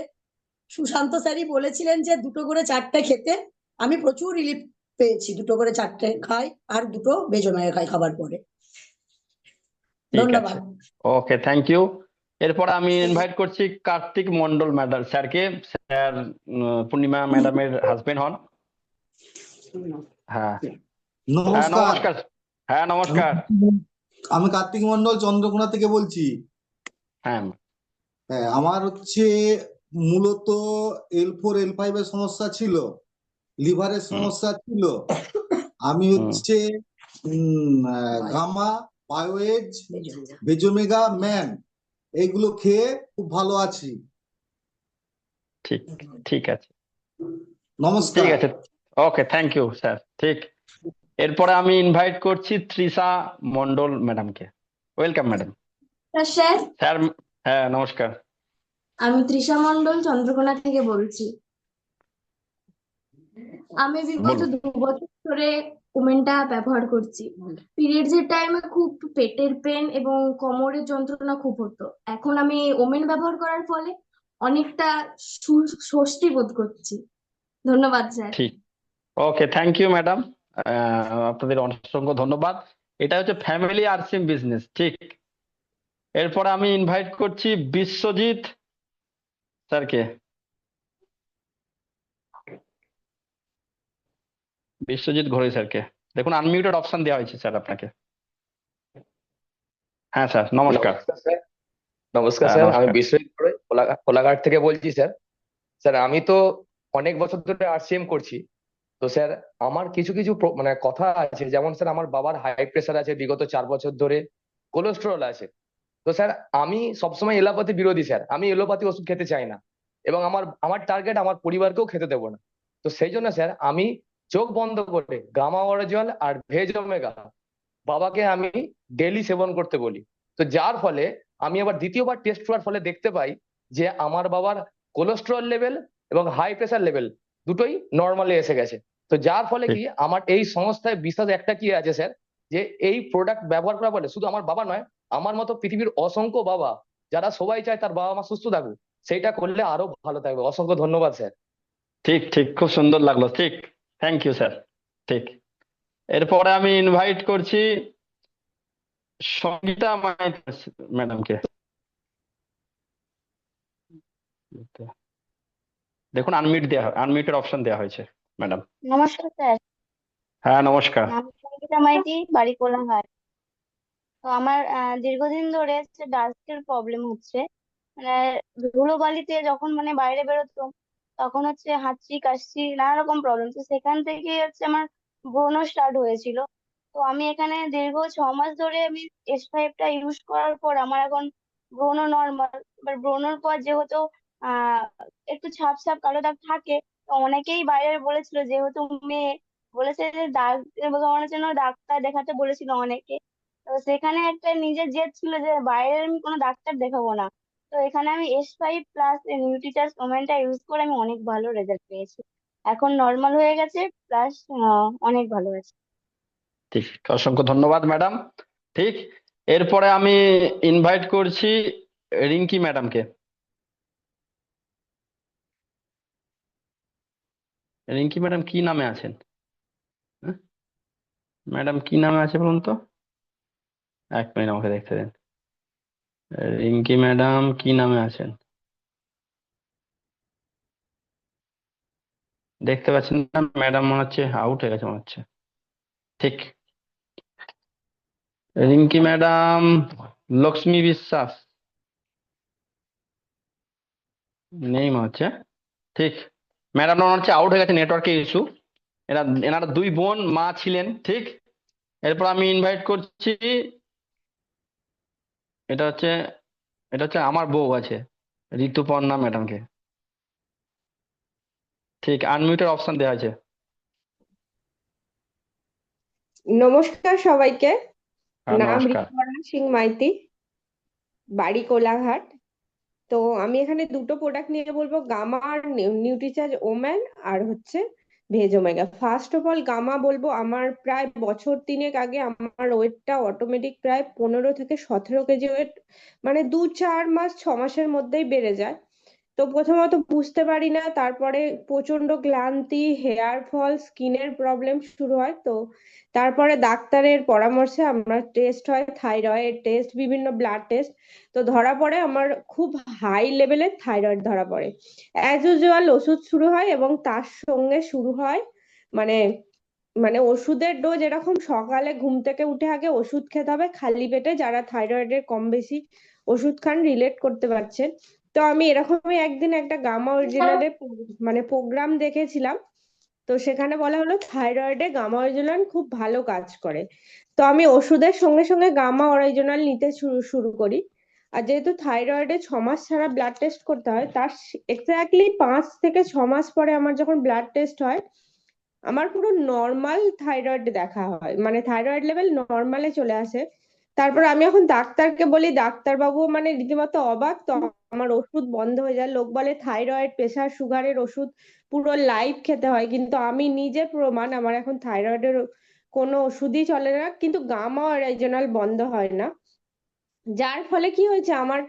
সুশান্ত স্যারই বলেছিলেন যে 2 করে 4টে খেতে। আমি প্রচুর রিলিফ পেয়েছি, 2 করে 4টে খাই আর 2 ভেজ ওমেগা খাই খাবার পরে। ঠিক ধন্যবাদ। আছে, ওকে, থ্যাংক ইউ। এরপর আমি ইনভাইট করছি কার্তিক মন্ডল ম্যাডাম স্যারকে। স্যার পূর্ণিমা ম্যাডামের হাজবেন্ড হন। হ্যাঁ হ্যাঁ নমস্কার। নমস্কার। হ্যাঁ নমস্কার। আমি কার্তিক মন্ডল চন্দ্রকোনা থেকে বলছি। হ্যাঁ হ্যাঁ, আমার হচ্ছে মূলত L4 L5 এর সমস্যা ছিল, লিভারের সমস্যা ছিল। আমি হচ্ছে গামা, বায়োএজ, বেজোমেগা, ম্যান এইগুলো খেয়ে খুব ভালো আছি। ঠিক, ঠিক আছে, নমস্কার। ঠিক আছে, ওকে, থ্যাংক ইউ স্যার। ঠিক, এরপরে আমি ইনভাইট করছি তৃষা মন্ডল ম্যাডামকে। Welcome madam. স্যার স্যার হ্যাঁ নমস্কার। আমি তৃষা মণ্ডল চন্দ্রকোনা থেকে বলছি। আমি বিগত বলুন। 2 বছর ধরে ওমেনটা ব্যবহার করছি। পিরিয়ডস এর টাইমে খুব পেটের পেন এবং কোমরের যন্ত্রণা খুব হতো। এখন আমি ওমেন ব্যবহার করার ফলে অনেকটা স্বস্তি বোধ করছি। ধন্যবাদ স্যার। ঠিক, ওকে, থ্যাংক ইউ ম্যাডাম, আপনাদের অসংখ্য ধন্যবাদ। এটা হচ্ছে ফ্যামিলি আর্সিং বিজনেস, ঠিক। এরপরে আমি ইনভাইট করছি বিশ্বজিৎ স্যারকে। বিশ্বজিৎ ঘোড়াই স্যারকে দেখুন, আনমিউটেড অপশন দেওয়া হয়েছে স্যার আপনাকে। হ্যাঁ স্যার, নমস্কার। নমস্কার স্যার। নমস্কার হ্যাঁ স্যার, আমি নমস্কার। বিশ্বজিৎ ঘোড়াই কোলাঘাট থেকে বলছি স্যার। স্যার আমি তো অনেক বছর ধরে আরসিএম করছি। তো স্যার আমার কিছু কিছু মানে কথা আছে, যেমন স্যার আমার বাবার হাই প্রেশার আছে বিগত 4 বছর ধরে, কোলেস্টেরল আছে। তো স্যার আমি সবসময় এলোপ্যাথি বিরোধী স্যার, আমি এলোপ্যাথি ওষুধ খেতে চাই না, এবং আমার আমার টার্গেট আমার পরিবারকেও খেতে দেবো না। তো সেই জন্য স্যার আমি চোখ বন্ধ করে গামা অরিজিনাল আর ভেজ ওমেগা বাবাকে আমি ডেলি সেবন করতে বলি। তো যার ফলে আমি আবার দ্বিতীয়বার টেস্ট করার ফলে দেখতে পাই যে আমার বাবার কোলেস্টেরল লেভেল এবং হাই প্রেশার লেভেল দুটোই নর্মালে এসে গেছে। তো যার ফলে কি আমার এই সংস্থায় বিশ্বাস একটা কি আছে স্যার, যে এই প্রোডাক্ট ব্যবহার করার ফলে শুধু আমার বাবা নয়, আমার মতো পৃথিবীর অসংখ্য বাবা যারা সবাই চায় তার বাবা মা সুস্থ থাকুক, সেইটা করলে আরো ভালো থাকবে। অসংখ্য ধন্যবাদ স্যার। ঠিক ঠিক, খুব সুন্দর লাগলো, ঠিক, থ্যাংক ইউ স্যার। ঠিক, এরপরে আমি ইনভাইট করছি সঙ্গীতা ম্যাডামকে। দেখুন আনমিউটেড অপশন দেওয়া হয়েছে ম্যাডাম। নমস্কার স্যার। হ্যাঁ নমস্কার। আমি সঙ্গীতা মাইতি, বাড়ি কোলাঘাট। তো আমার দীর্ঘদিন ধরে ডাস্টের প্রবলেম হচ্ছে। মানে ধুলোবালিতে যখন মানে বাইরে বেরোতাম, তখন হাঁচি কাশি নানা রকম প্রবলেম। তো সেখান থেকে আমার ব্রণ স্টার্ট হয়েছিল। তো আমি এখানে দীর্ঘ 6 মাস ধরে আমি S5টা ইউজ করার পর আমার এখন ব্রণ নর্মাল। এবার ব্রণর পর যেহেতু আহ একটু ছাপ ছাপ কালো দাগ থাকে, তো অনেকেই বাইরে বলেছিল, যেহেতু মেয়ে, বলেছে যে দাগ কমানোর জন্য ডাক্তার দেখাতে বলেছিল অনেকে। তো সেখানে একটা নিজের জেদ ছিল যে বাইরের আমি কোনো ডাক্তার দেখাবো না। তো এখানে আমি S5+ নিউট্রিচার্জ ওমেনটা ইউজ করে আমি অনেক ভালো রেজাল্ট পেয়েছি। এখন নর্মাল হয়ে গেছে, প্লাস অনেক ভালো আছে। ঠিক, অসংখ্য ধন্যবাদ ম্যাডাম। ঠিক, এরপরে আমি ইনভাইট করছি রিঙ্কি ম্যাডামকে। রিঙ্কি ম্যাডাম কি নামে আছেন? ম্যাডাম কি নামে আছে বলুন তো, 1 মিনিট আমাকে দেখতে দেন। রিঙ্কি ম্যাডাম কি নামে আছেন দেখতে পাচ্ছেন না? ম্যাডাম মনে হচ্ছে আউট হয়ে গেছে মনে হচ্ছে। ঠিক, রিঙ্কি ম্যাডাম লক্ষ্মী বিশ্বাস নেই মনে হচ্ছে। ঠিক, ম্যাডাম মনে হচ্ছে আউট হয়ে গেছে, নেটওয়ার্কের ইস্যু। এনারা 2 বোন মা ছিলেন। ঠিক, এরপর আমি ইনভাইট করছি, এটা হচ্ছে আমার বউ আছে, ঋতুপর্ণা ম্যাডামকে। ঠিক, আনমিউটেড অপশন দেওয়া আছে। নমস্কার সবাইকে। হ্যাঁ নাম নমস্কার। ঋতুপর্ণা সিং মাইতি, বাড়ি কোলাঘাট। তো আমি এখানে দুটো প্রোডাক্ট নিয়ে বলবো, গামা আর নিউট্রিচার্জ ওম্যান, আর veg omega. First of all Gamma বলবো, আমার প্রায় বছর 3 আগে আমার ওয়েটটা অটোমেটিক প্রায় 15 থেকে 17 কেজি ওয়েট, মানে 2-4 মাস 6 মাসের মধ্যেই বেড়ে যায়। তো প্রথমত বুঝতে পারি না, তারপরে প্রচন্ড ক্লান্তি, হেয়ার ফল, স্কিনের প্রবলেম শুরু হয়। তো তারপরে ডাক্তারের পরামর্শে আমরা টেস্ট হয়, থাইরয়েড টেস্ট, বিভিন্ন ব্লাড টেস্ট। তো ধরা পড়ে আমার খুব হাই লেভেলের থাইরয়েড ধরা পড়ে। অ্যাজ ইউজুয়াল ওষুধ শুরু হয়, এবং তার সঙ্গে শুরু হয় মানে মানে ওষুধের ডোজ এরকম, সকালে ঘুম থেকে উঠে আগে ওষুধ খেতে হবে খালি পেটে। যারা থাইরয়েডের কম বেশি ওষুধ খান রিলেট করতে পারছেন। তো আমি এরকমই একদিন একটা গামা অরিজিনালে প্রোগ্রাম দেখেছিলাম। তো সেখানে বলা হলো থাইরয়েডে গামা অরিজিনাল খুব ভালো কাজ করে। তো আমি ওষুধের সঙ্গে সঙ্গে গামা অরিজিনাল নিতে শুরু করি। আর যেহেতু থাইরয়েডে 6 মাস ছাড়া ব্লাড টেস্ট করতে হয়, তার এক্স্যাক্টলি 5 থেকে 6 মাস পরে আমার যখন ব্লাড টেস্ট হয়, আমার পুরো নর্মাল থাইরয়েড দেখা হয়, মানে থাইরয়েড লেভেল নর্মালে চলে আসে। তারপর আমি এখন ডাক্তারকে বলি, ডাক্তারবাবু রীতিমতো অবাক। তো আমার ওষুধ বন্ধ হয়ে যায়। লোক বলে থাইরয়েড, প্রেশার, সুগারের ওষুধ পুরো লাইফ খেতে হয়, কিন্তু আমি নিজে প্রমাণ, আমার এখন থাইরয়েডের কোনো ওষুধই চলে না, কিন্তু গামা অরিজিনাল বন্ধ হয় না। যার ফলে কি হয়েছে, আমার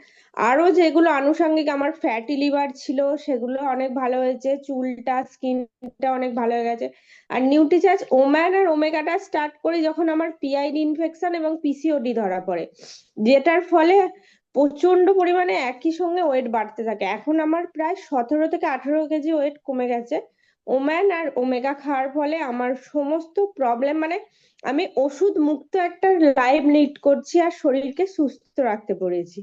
আরো যেগুলো আনুষঙ্গিক আমার ফ্যাটি লিভার ছিল সেগুলো অনেক ভালো হয়েছে, চুলটা স্কিনটা অনেক ভালো হয়ে গেছে। আর নিউট্রিচার্জ ওম্যান আর ওমেগাটা স্টার্ট করি যখন আমার পিআইডি ইনফেকশন এবং পিসিওডি ধরা পড়ে, যেটার ফলে প্রচন্ড পরিমাণে একই সঙ্গে ওয়েট বাড়তে থাকে। এখন আমার প্রায় 17 থেকে 18 কেজি ওয়েট কমে গেছে ওম্যান আর ওমেগা খাওয়ার ফলে। আমার সমস্ত প্রবলেম মানে আমি ওষুধ মুক্ত একটা লাইফ লিড করছি আর শরীরকে সুস্থ রাখতে পেরেছি।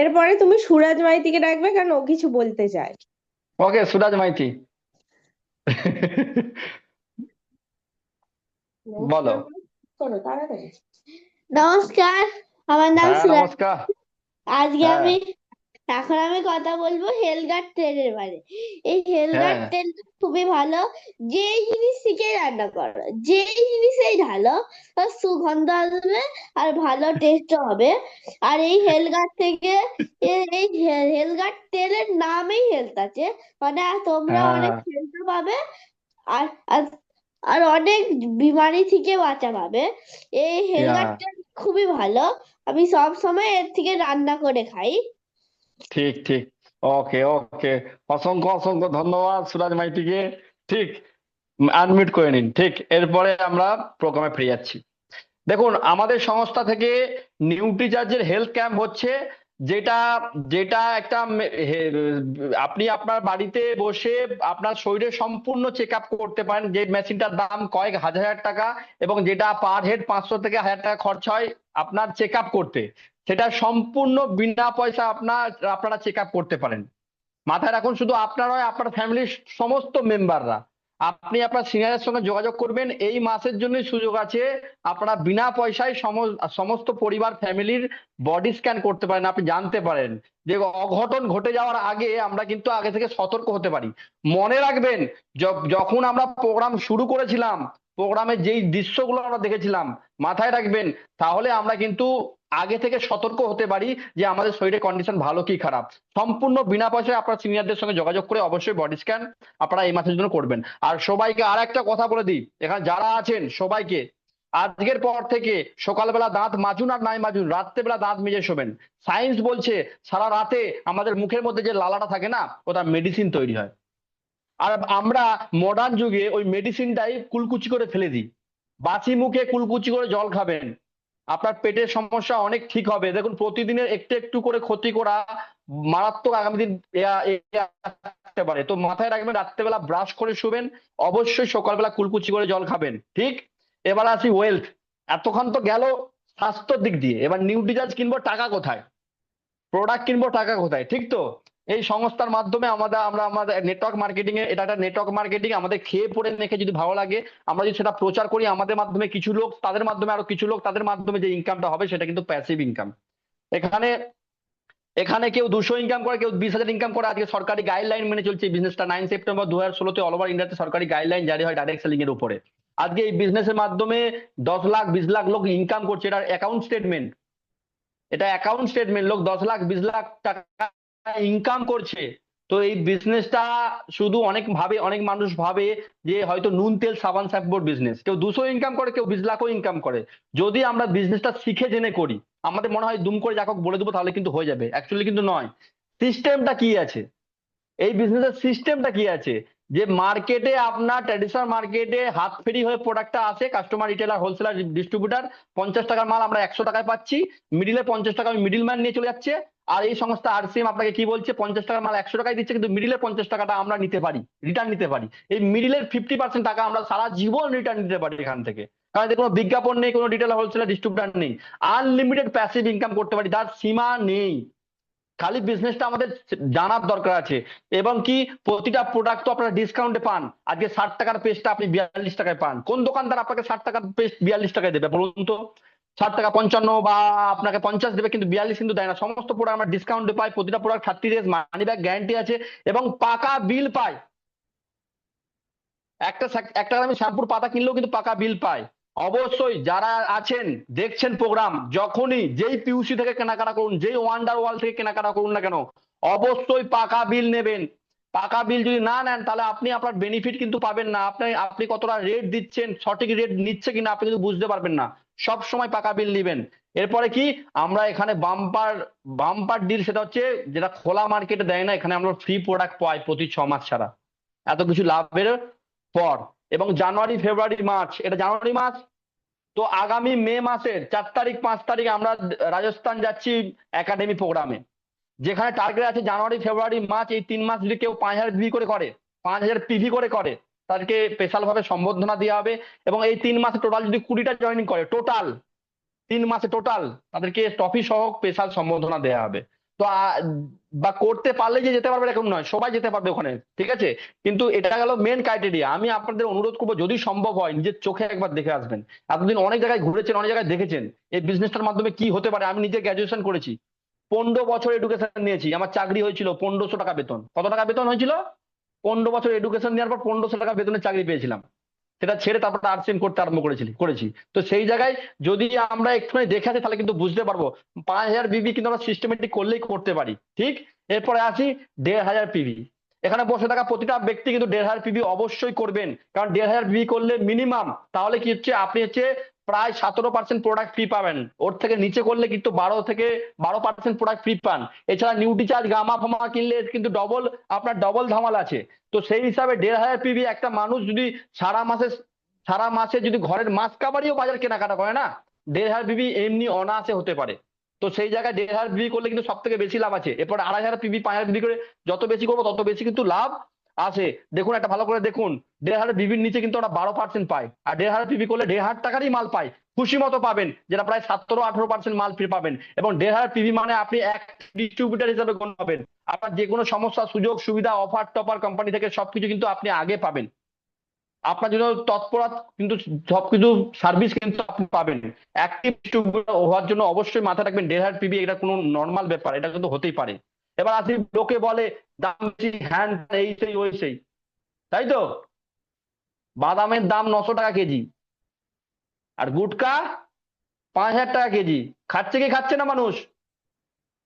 এরপরে তুমি সুরাজ মাইতিকে ডাকবে, কারণ ও কিছু বলতে চায়। ওকে, সুরাজ মাইতি বলো। করো তাড়াতাড়ি। নমস্কার, আমার নাম হ্যাঁ, সুরাজ। নমস্কার। আজকে হ্যাঁ এখন আমি কথা বলবো হেলগার তেলের বারে। এই হেলগার হ্যাঁ তেল খুবই ভালো। যেই জিনিস থেকে রান্না করো, যেই জিনিসেই ঢালো, তার সুগন্ধ আসবে আর ভালো টেস্টও হবে। আর এই হেলগার থেকে এই হেলগার তেলের নামেই হেলথ আছে, মানে তোমরা অনেক হ্যাঁ হেলথ পাবে আর আর আর অনেক বিমারি থেকে বাঁচা পাবে। এই হেলগার ইয়া, তেল খুবই ভালো। আমি সব সময় এর থেকে রান্না করে খাই। ঠিক ঠিক। ওকে ওকে, অসংখ্য অসংখ্য ধন্যবাদ সুরাজ মাইতিকে। ঠিক, আনমিউট করে নিন। ঠিক, এরপরে আমরা প্রোগ্রামে ফিরে যাচ্ছি। দেখুন, আমাদের সংস্থা থেকে নিউট্রিচার্জের হেলথ ক্যাম্প হচ্ছে, যেটা যেটা একটা আপনি আপনার বাড়িতে বসে আপনার শরীরের সম্পূর্ণ চেক আপ করতে পারেন, যে মেশিনটার দাম কয়েক হাজার টাকা এবং যেটা পার হেড 500 থেকে 1000 টাকা খরচা হয় আপনার চেক আপ করতে, সেটা সম্পূর্ণ বিনা পয়সা আপনারা চেক আপ করতে পারেন। মাথায় রাখুন, শুধু আপনার নয়, আপনার ফ্যামিলির সমস্ত মেম্বাররা। আপনি আপনার সিনিয়রের সঙ্গে যোগাযোগ করবেন, এই মাসের জন্য সুযোগ আছে, আপনারা বিনা পয়সায় সমস্ত পরিবার ফ্যামিলির বডি স্ক্যান করতে পারেন। আপনি জানতে পারেন যে অঘটন ঘটে যাওয়ার আগে আমরা কিন্তু আগে থেকে সতর্ক হতে পারি। মনে রাখবেন, যখন আমরা প্রোগ্রাম শুরু করেছিলাম, প্রোগ্রামে যেই দৃশ্যগুলো আমরা দেখেছিলাম, মাথায় রাখবেন, তাহলে আমরা কিন্তু আগে থেকে সতর্ক হতে পারি যে আমাদের শরীরের কন্ডিশন ভালো কি খারাপ। সম্পূর্ণ বিনা পয়সায় আপনার সিনিয়রদের সঙ্গে যোগাযোগ করে অবশ্যই বডি স্ক্যান আপনারা এই মাসের জন্য করবেন। আর সবাইকে আর একটা কথা বলে দিই, এখানে যারা আছেন সবাইকে, আজকের পর থেকে সকালবেলা দাঁত মাজুন আর নাই মাজুন, রাত্রেবেলা দাঁত মেজে শোবেন। সায়েন্স বলছে সারা রাতে আমাদের মুখের মধ্যে যে লালাটা থাকে না, ওটা মেডিসিন তৈরি হয়। আর আমরা মডার্ন যুগে ওই মেডিসিনটাই কুলকুচি করে ফেলে দিই। বাসি মুখে কুলকুচি করে জল খাবেন, আপনার পেটের সমস্যা অনেক ঠিক হবে। দেখুন, প্রতিদিনের একটু একটু করে ক্ষতি করা মারাত্মক আগামী দিন আসতে পারে। তো মাথায় রাখবেন, রাত্রেবেলা ব্রাশ করে শুবেন, অবশ্যই সকালবেলা কুলকুচি করে জল খাবেন। ঠিক, এবার আসি ওয়েলথ। এতক্ষণ তো গেল স্বাস্থ্যের দিক দিয়ে, এবার নিউট্রিচার্জ কিনবো, টাকা কোথায়? প্রোডাক্ট কিনবো, টাকা কোথায়? ঠিক তো, এই সংস্থার মাধ্যমে আমরা আমাদের নেটওয়ার্ক মার্কেটিং এ, এটা একটা নেটওয়ার্ক মার্কেটিং। আমাদের খেয়ে পড়ে দেখে যদি ভালো লাগে, আমরা যদি সেটা প্রচার করি, আমাদের মাধ্যমে কিছু লোক, তাদের মাধ্যমে আরো কিছু লোক, তাদের মাধ্যমে যে ইনকামটা হবে সেটা কিন্তু প্যাসিভ ইনকাম। এখানে কেউ 200 ইনকাম করে, কেউ 20,000 ইনকাম করে। আজকে সরকারি গাইডলাইন মেনে চলছে এই বিজনেসটা। 9 সেপ্টেম্বর 2016 অল ওভার ইন্ডিয়াতে সরকারি গাইডলাইন জারি হয় ডাইরেক্ট সেলিং এর উপরে। আজকে এই বিজনেসের মাধ্যমে 10 লাখ 20 লাখ লোক ইনকাম করছে। এটা অ্যাকাউন্ট স্টেটমেন্ট, লোক 10 লাখ 20 লাখ টাকা ইনকাম করছে। তো এই বিজনেসটা শুধু অনেক মানুষ ভাবে যে হয়তো নুন তেল সাবান শ্যাম্পুর বিজনেস। কেউ 200 ইনকাম করে, কেউ 20 লাখও ইনকাম করে। যদি আমরা বিজনেসটা শিখে জেনে করি, আমাদের মনে হয় দুম করে যাকক বলে দেবো তাহলে কিন্তু হয়ে যাবে, অ্যাকচুয়ালি কিন্তু নয়। সিস্টেমটা কি আছে, এই বিজনেসের সিস্টেমটা কি আছে, যে মার্কেটে আপনার ট্র্যাডিশনাল মার্কেটে হাত ফেরি হয়ে প্রোডাক্টটা আসে, কাস্টমার, রিটেলার, হোলসেলার, ডিস্ট্রিবিউটার। 50 টাকার মাল আমরা 100 টাকায় পাচ্ছি, মিডিলে 50 টাকা মিডিল ম্যান নিয়ে চলে যাচ্ছে। আর এই সংস্থা আরসিএম আপনাকে কি বলছে, 50 টাকার মাল 100 টাকায় দিচ্ছে, কিন্তু মিডিলের 50 টাকাটা আমরা নিতে পারি, রিটার্ন নিতে পারি। এই মিডিলের 50% টাকা আমরা সারা জীবন রিটার্ন নিতে পারি এখান থেকে, কারণ এতে কোনো বিজ্ঞাপন নেই, কোনো রিটেলার, হোলসেলার, ডিস্ট্রিবিউটার নেই। আনলিমিটেড প্যাসিভ ইনকাম করতে পারি, তার সীমা নেই। খালি বিজনেসটা আমাদের জানার দরকার আছে। এবং কি, প্রতিটা প্রোডাক্ট তো আপনারা ডিসকাউন্টে পান। আজকে 60 টাকার পেস্টটা আপনি 42 টাকায় পান। কোন দোকানদার আপনাকে 60 টাকার পেস্ট 42 টাকায় দেবে বলুন তো? 60 টাকা 55 বা আপনাকে 50 দেবে, কিন্তু 42 কিন্তু দেয় না। সমস্ত প্রোডাক্ট আমরা ডিসকাউন্টে পাই। প্রতিটা product 30 days money back guarantee আছে এবং পাকা বিল পাই। একটা আমি শ্যাম্পুর পাতা কিনলেও কিন্তু পাকা বিল পাই। অবশ্যই যারা আছেন দেখছেন প্রোগ্রাম, যখনই যেই পিউসি থেকে কেনাকাটা করুন, যেই ওয়ান্ডার ওয়াল থেকে কেনাকাটা করুন না কেন, অবশ্যই পাকা বিল নেবেন। পাকা বিল যদি না নেন তাহলে আপনি আপনার বেনিফিট কিন্তু পাবেন না। আপনি আপনি কতটা রেট দিচ্ছেন, সঠিক রেট নিচ্ছে কিনা আপনি কিন্তু বুঝতে পারবেন না। সব সময় পাকা বিল নেবেন। এরপরে কি আমরা এখানে বাম্পার বাম্পার ডিল, সেটা হচ্ছে যেটা খোলা মার্কেটে দেয় না, এখানে আমরা ফ্রি প্রোডাক্ট পাই প্রতি 6 মাস ছাড়া, এত কিছু লাভের পর। এবং জানুয়ারি ফেব্রুয়ারি মার্চ, এটা জানুয়ারি মাস, তো আগামী মে মাসের 4 তারিখ 5 তারিখ আমরা রাজস্থান যাচ্ছি একাডেমি প্রোগ্রামে, যেখানে টার্গেট আছে জানুয়ারি ফেব্রুয়ারি মার্চ, এই 3 মাস যদি কেউ 5000 পিভি করে 5000 পিভি করে তাদেরকে স্পেশাল ভাবে সম্বর্ধনা দেওয়া হবে। এবং এই 3 মাসে টোটাল যদি 20টা জয়েনিং করে, টোটাল 3 মাসে টোটাল তাদেরকে ট্রফি সহ স্পেশাল সম্বর্ধনা দেওয়া হবে। তো বা করতে পারলে যে যেতে পারবে এরকম নয়, সবাই যেতে পারবে ওখানে, ঠিক আছে। কিন্তু এটা গেল মেন ক্রাইটেরিয়া। আমি আপনাদের অনুরোধ করবো যদি সম্ভব হয় নিজের চোখে একবার দেখে আসবেন। এতদিন অনেক জায়গায় ঘুরেছেন, অনেক জায়গায় দেখেছেন এই বিজনেসটার মাধ্যমে কি হতে পারে। আমি নিজে গ্র্যাজুয়েশন করেছি, 15 বছর এডুকেশন নিয়েছি, আমার চাকরি হয়েছিল 1500 টাকা বেতন। কত টাকা বেতন হয়েছিল? 15 বছর এডুকেশন নেওয়ার পর 1500 টাকা বেতনের চাকরি পেয়েছিলাম। সেটা ছেড়ে তারপর আর্টস করতে আরম্ভ করেছি। তো সেই জায়গায় যদি আমরা একটুখানি দেখে আসি তাহলে কিন্তু বুঝতে পারবো 5000 পিভি কিন্তু আমরা সিস্টেমেটিক করলেই করতে পারি, ঠিক। এরপরে আসি 1500 পিভি। এখানে বসে থাকা প্রতিটা ব্যক্তি কিন্তু 1500 পিভি অবশ্যই করবেন, কারণ 1500 পিভি করলে মিনিমাম তাহলে কি হচ্ছে আপনি হচ্ছে প্রায় 17% প্রোডাক্ট ফ্রি পাবেন। ওর থেকে নিচে করলে কিন্তু 12% প্রোডাক্ট ফ্রি পান। এছাড়া নিউট্রিচার্জ গামা ফামা কিনলে কিন্তু আপনার ডবল ধামাল আছে। তো সেই হিসাবে 1500 পিভি একটা মানুষ যদি সারা মাসে যদি ঘরের মাস কাবারিও বাজার কেনাকাটা করে না, 1500 পিভি এমনি অনায়াসে হতে পারে। তো সেই জায়গায় 1500 পিভি করলে কিন্তু সব থেকে বেশি লাভ আছে। এরপর 2500 পিভি 5000 পিভি করে যত বেশি করবো তত বেশি কিন্তু লাভ আছে। দেখুন একটা ভালো করে দেখুন, 1500 পিভির নিচে কিন্তু আমরা 12% পাই, আর 1500 পিভি করলে 1500 টাকারই মাল পাই, খুশি মতো পাবেন, যেটা প্রায় 17-18% মাল ফ্রি পাবেন। এবং 1500 পিভি মানে আপনি এক ডিস্ট্রিবিউটার হিসেবে গণ্য হবেন। আপনার যে কোনো সমস্যা, সুযোগ সুবিধা, অফার টপার কোম্পানি থেকে সবকিছু কিন্তু আপনি আগে পাবেন। আপনার জন্য তৎপরতা কিন্তু সবকিছু সার্ভিস কিন্তু আপনি পাবেন। অ্যাক্টিভ ডিস্ট্রিবিউটর হওয়ার জন্য অবশ্যই মাথায় রাখবেন 1500 পিভি এটা কোনো নর্মাল ব্যাপার, এটা কিন্তু হতেই পারে। এবার আসি, লোকে বলে দাম বেশি, হ্যান এই সেই ওই সেই, তাই তো। বাদামের দাম 900 টাকা কেজি, আর গুটকা 5000 টাকা কেজি। খাচ্ছে কি খাচ্ছে না মানুষ?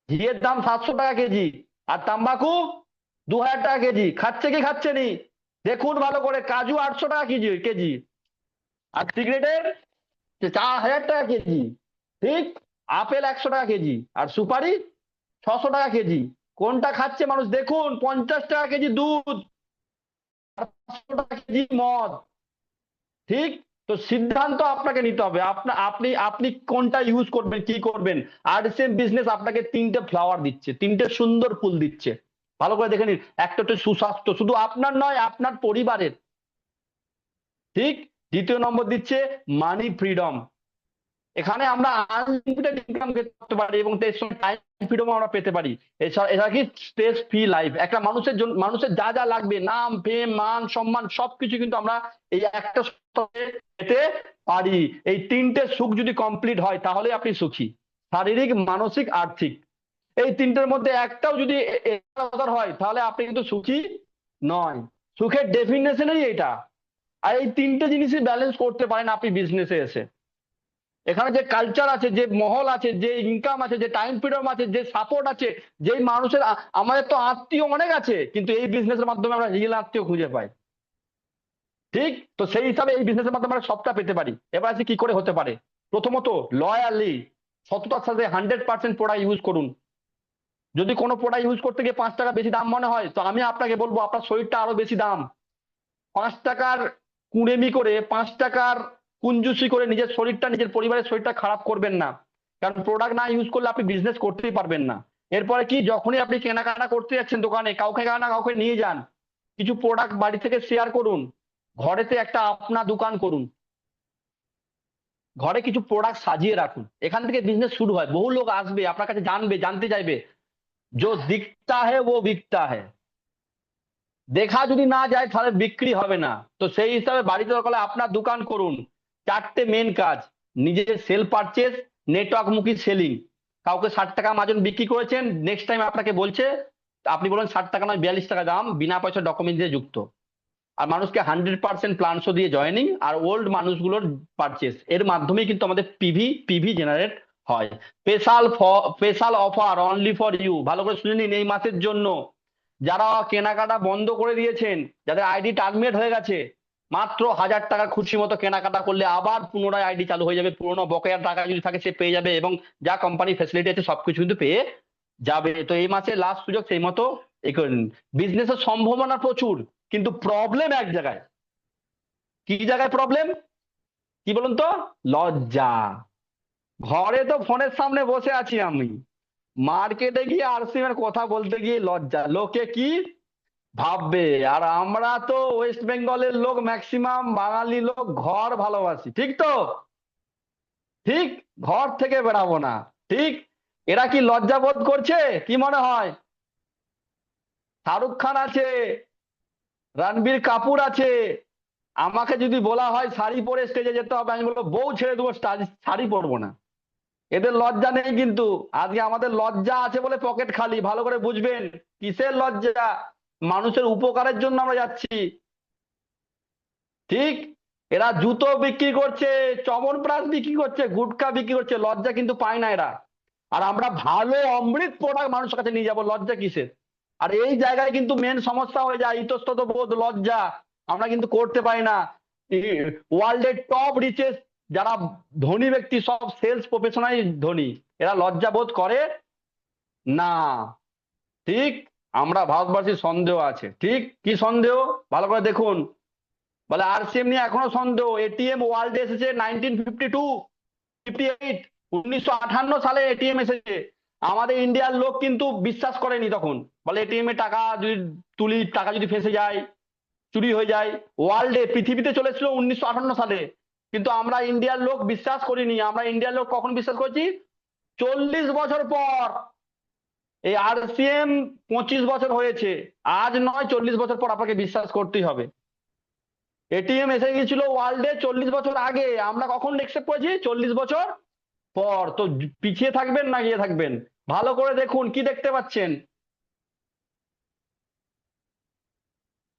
ঘিয়ের দাম 700 টাকা কেজি, আর তাম্বাকু 2000 টাকা কেজি। খাচ্ছে কি খাচ্ছে নি দেখুন ভালো করে। কাজু 800 টাকা কেজি, আর সিগারেটের 4000 টাকা কেজি, ঠিক। আপেল 100 টাকা কেজি, আর সুপারি 600 টাকা কেজি। কোনটা খাচ্ছে মানুষ দেখুন। 50 টাকা কেজি দুধ, আর 500 টাকা কেজি মদ, ঠিক। তো সিদ্ধান্ত আপনাকে নিতে হবে, আপনি আপনি কোনটা ইউজ করবেন, কি করবেন। আরসিএম বিজনেস আপনাকে 3টে ফ্লাওয়ার দিচ্ছে, 3টে সুন্দর ফুল দিচ্ছে। ভালো করে দেখে নিন। একটা হচ্ছে সুস্বাস্থ্য, শুধু আপনার নয় আপনার পরিবারের, ঠিক। দ্বিতীয় নম্বর দিচ্ছে মানি ফ্রিডম। এখানে আমরা আনলিমিটেড ইনকাম করতে পারি এবং এর সঙ্গে টাইম ফ্রিডম আমরা পেতে পারি। এছাড়া কি স্ট্রেস ফ্রি লাইফ। একটা মানুষের জন্য, মানুষের যা যা লাগবে, নাম ফেম মান সম্মান সবকিছু কিন্তু আমরা এই একটা সপ্তাহে পেতে পারি। এই 3টে সুখ যদি কমপ্লিট হয় তাহলে আপনি সুখী, শারীরিক, মানসিক, আর্থিক। এই 3টের মধ্যে একটাও যদি হয় তাহলে আপনি কিন্তু সুখী নয়। সুখের ডেফিনেশনই এটা। আর এই 3টে জিনিসই ব্যালেন্স করতে পারেন আপনি বিজনেসে এসে। এখানে যে কালচার আছে, যে মহল আছে, যে ইনকাম আছে, যে টাইম ফ্রিডম আছে, যে সাপোর্ট আছে, যেই মানুষের, আমাদের তো আত্মীয় অনেক আছে কিন্তু এই বিজনেসের মাধ্যমে আমরা রিয়েল আত্মীয় খুঁজে পাই, ঠিক। তো সেই হিসাবে এই বিজনেসের মাধ্যমে আমরা সবটা পেতে পারি। এবার আছে কি করে হতে পারে। প্রথমত লয়ালি, সততার সাথে 100% প্রোডাক্ট ইউজ করুন। যদি কোনো প্রোডাক্ট ইউজ করতে গিয়ে 5 টাকা বেশি দাম মনে হয় তো আমি আপনাকে বলবো আপনার শরীরটা আরো বেশি দাম। 5 টাকার কুড়েমি করে, 5 টাকার কুঞ্জুসি করে নিজের শরীরটা, নিজের পরিবারের শরীরটা খারাপ করবেন না, কারণ প্রোডাক্ট না ইউজ করলে আপনি বিজনেস করতেই পারবেন না। এরপরে কি, যখনই আপনি কেনাকাটা করতে যাচ্ছেন দোকানে, কাউকে না কাউকে নিয়ে যান, কিছু প্রোডাক্ট বাড়ি থেকে শেয়ার করুন, ঘরেতে একটা আপনা দোকান করুন, ঘরে কিছু প্রোডাক্ট সাজিয়ে রাখুন। এখান থেকে বিজনেস শুরু হয়। বহু লোক আসবে আপনার কাছে, জানতে চাইবে, जो दिखता है वो बिकता है। দেখা যদি না যায় তাহলে বিক্রি হবে না। তো সেই হিসাবে বাড়িতে দরকার আপনার দোকান করুন। 4টে মেন কাজ, নিজের সেল পারচেজ, নেটওয়ার্কমুখী সেলিং। কাউকে 60 টাকা মাজন বিক্রি করেছেন, নেক্সট টাইম আপনাকে বলছে, আপনি বলেন 60 টাকা নয় 42 টাকা দাম, বিনা পয়সা ডকুমেন্ট দিয়ে যুক্ত। আর মানুষকে 100% প্ল্যানশো দিয়ে জয়েনিং, আর ওল্ড মানুষগুলোর পারচেস, এর মাধ্যমেই কিন্তু আমাদের পিভি জেনারেট হয়। Special offer only for you. ভালো করে শুনে নিন, এই মাসের জন্য যারা কেনাকাটা বন্ধ করে দিয়েছেন, যাদের আইডি টার্মিনেট হয়ে গেছে, মাত্র 1000 টাকার খুশি মতো কেনাকাটা করলে আবার পুনরায় আইডি চালু হয়ে যাবে। পুরোনো বকেয়া টাকা যদি থাকে সে পেয়ে যাবে, এবং যা কোম্পানি ফ্যাসিলিটি আছে সবকিছু কিন্তু পেয়ে যাবে। তো এই মাসে লাস্ট সুযোগ, সেই মতো এই করে নিন। বিজনেসের সম্ভাবনা প্রচুর, কিন্তু প্রবলেম এক জায়গায়। কি জায়গায় প্রবলেম? কি বলুন তো? লজ্জা। ঘরে তো ফোনের সামনে বসে আছি আমি, মার্কেটে গিয়ে আরসিএম এর কথা বলতে গিয়ে লজ্জা, লোকে কি ভাববে। আর আমরা তো ওয়েস্ট বেঙ্গলের লোক, ম্যাক্সিমাম বাঙালি লোক ঘর ভালোবাসি, ঠিক তো? ঠিক, ঘর থেকে বেরাবো না, ঠিক। এরা কি লজ্জা বোধ করছে? কি মনে হয়? শাহরুখ খান আছে, রণবীর কাপুর আছে, আমাকে যদি বলা হয় শাড়ি পরে স্টেজে যেতে হবে, আমি বলবো বউ ছেড়ে দেবো, শাড়ি পরবো না। এদের লজ্জা নেই, কিন্তু আজকে আমাদের লজ্জা আছে বলে পকেট খালি। ভালো করে বুঝবেন, কিসের লজ্জা? মানুষের উপকারের জন্য আমরা যাচ্ছি, ঠিক। এরা জুতো বিক্রি করছে, চবনপ্রাশ বিক্রি করছে, গুটখা বিক্রি করছে, লজ্জা কিন্তু পায় না এরা। আর আমরা ভালো অমৃত প্রোডাক্ট মানুষের কাছে নিয়ে যাবো, লজ্জা কিসের? আর এই জায়গায় কিন্তু মেন সমস্যা হয়ে যায়, ইতস্তত বোধ, লজ্জা আমরা কিন্তু করতে পারি না। ওয়ার্ল্ডের টপ রিচেস্ট যারা ধনী ব্যক্তি, সব সেলস প্রফেশনাল ধনী, এরা লজ্জা বোধ করে না, ঠিক। আমরা ভারতবাসীর সন্দেহ আছে, ঠিক। কি সন্দেহ? ভালো করে দেখুন। বলে আরসিএম নিয়ে এখনো সন্দেহ। এটিএম ওয়ার্ল্ডে এসেছে 1958, 1958 সালে এটিএম এসেছে। আমাদের ইন্ডিয়ার লোক কিন্তু বিশ্বাস করেনি তখন, বলে এটিএম এ টাকা যদি তুলি, টাকা যদি ফেঁসে যায়, চুরি হয়ে যায়। ওয়ার্ল্ডে, পৃথিবীতে চলেছিল 1958 সালে, কিন্তু আমরা ইন্ডিয়ার লোক বিশ্বাস করিনি। আমরা ইন্ডিয়ার লোক কখন বিশ্বাস করেছি? 40 বছর পর। এই আরসিএম 25 বছর হয়েছে, আজ নয়, 40 বছর পর আপনাকে বিশ্বাস করতেই হবে। এটিএম এসে গিয়েছিল ওয়ার্ল্ডে 40 বছর আগে, আমরা কখন অ্যাকসেপ্ট করেছি? 40 বছর পর। তো পিছিয়ে থাকবেন না গিয়ে থাকবেন? ভালো করে দেখুন, কি দেখতে পাচ্ছেন?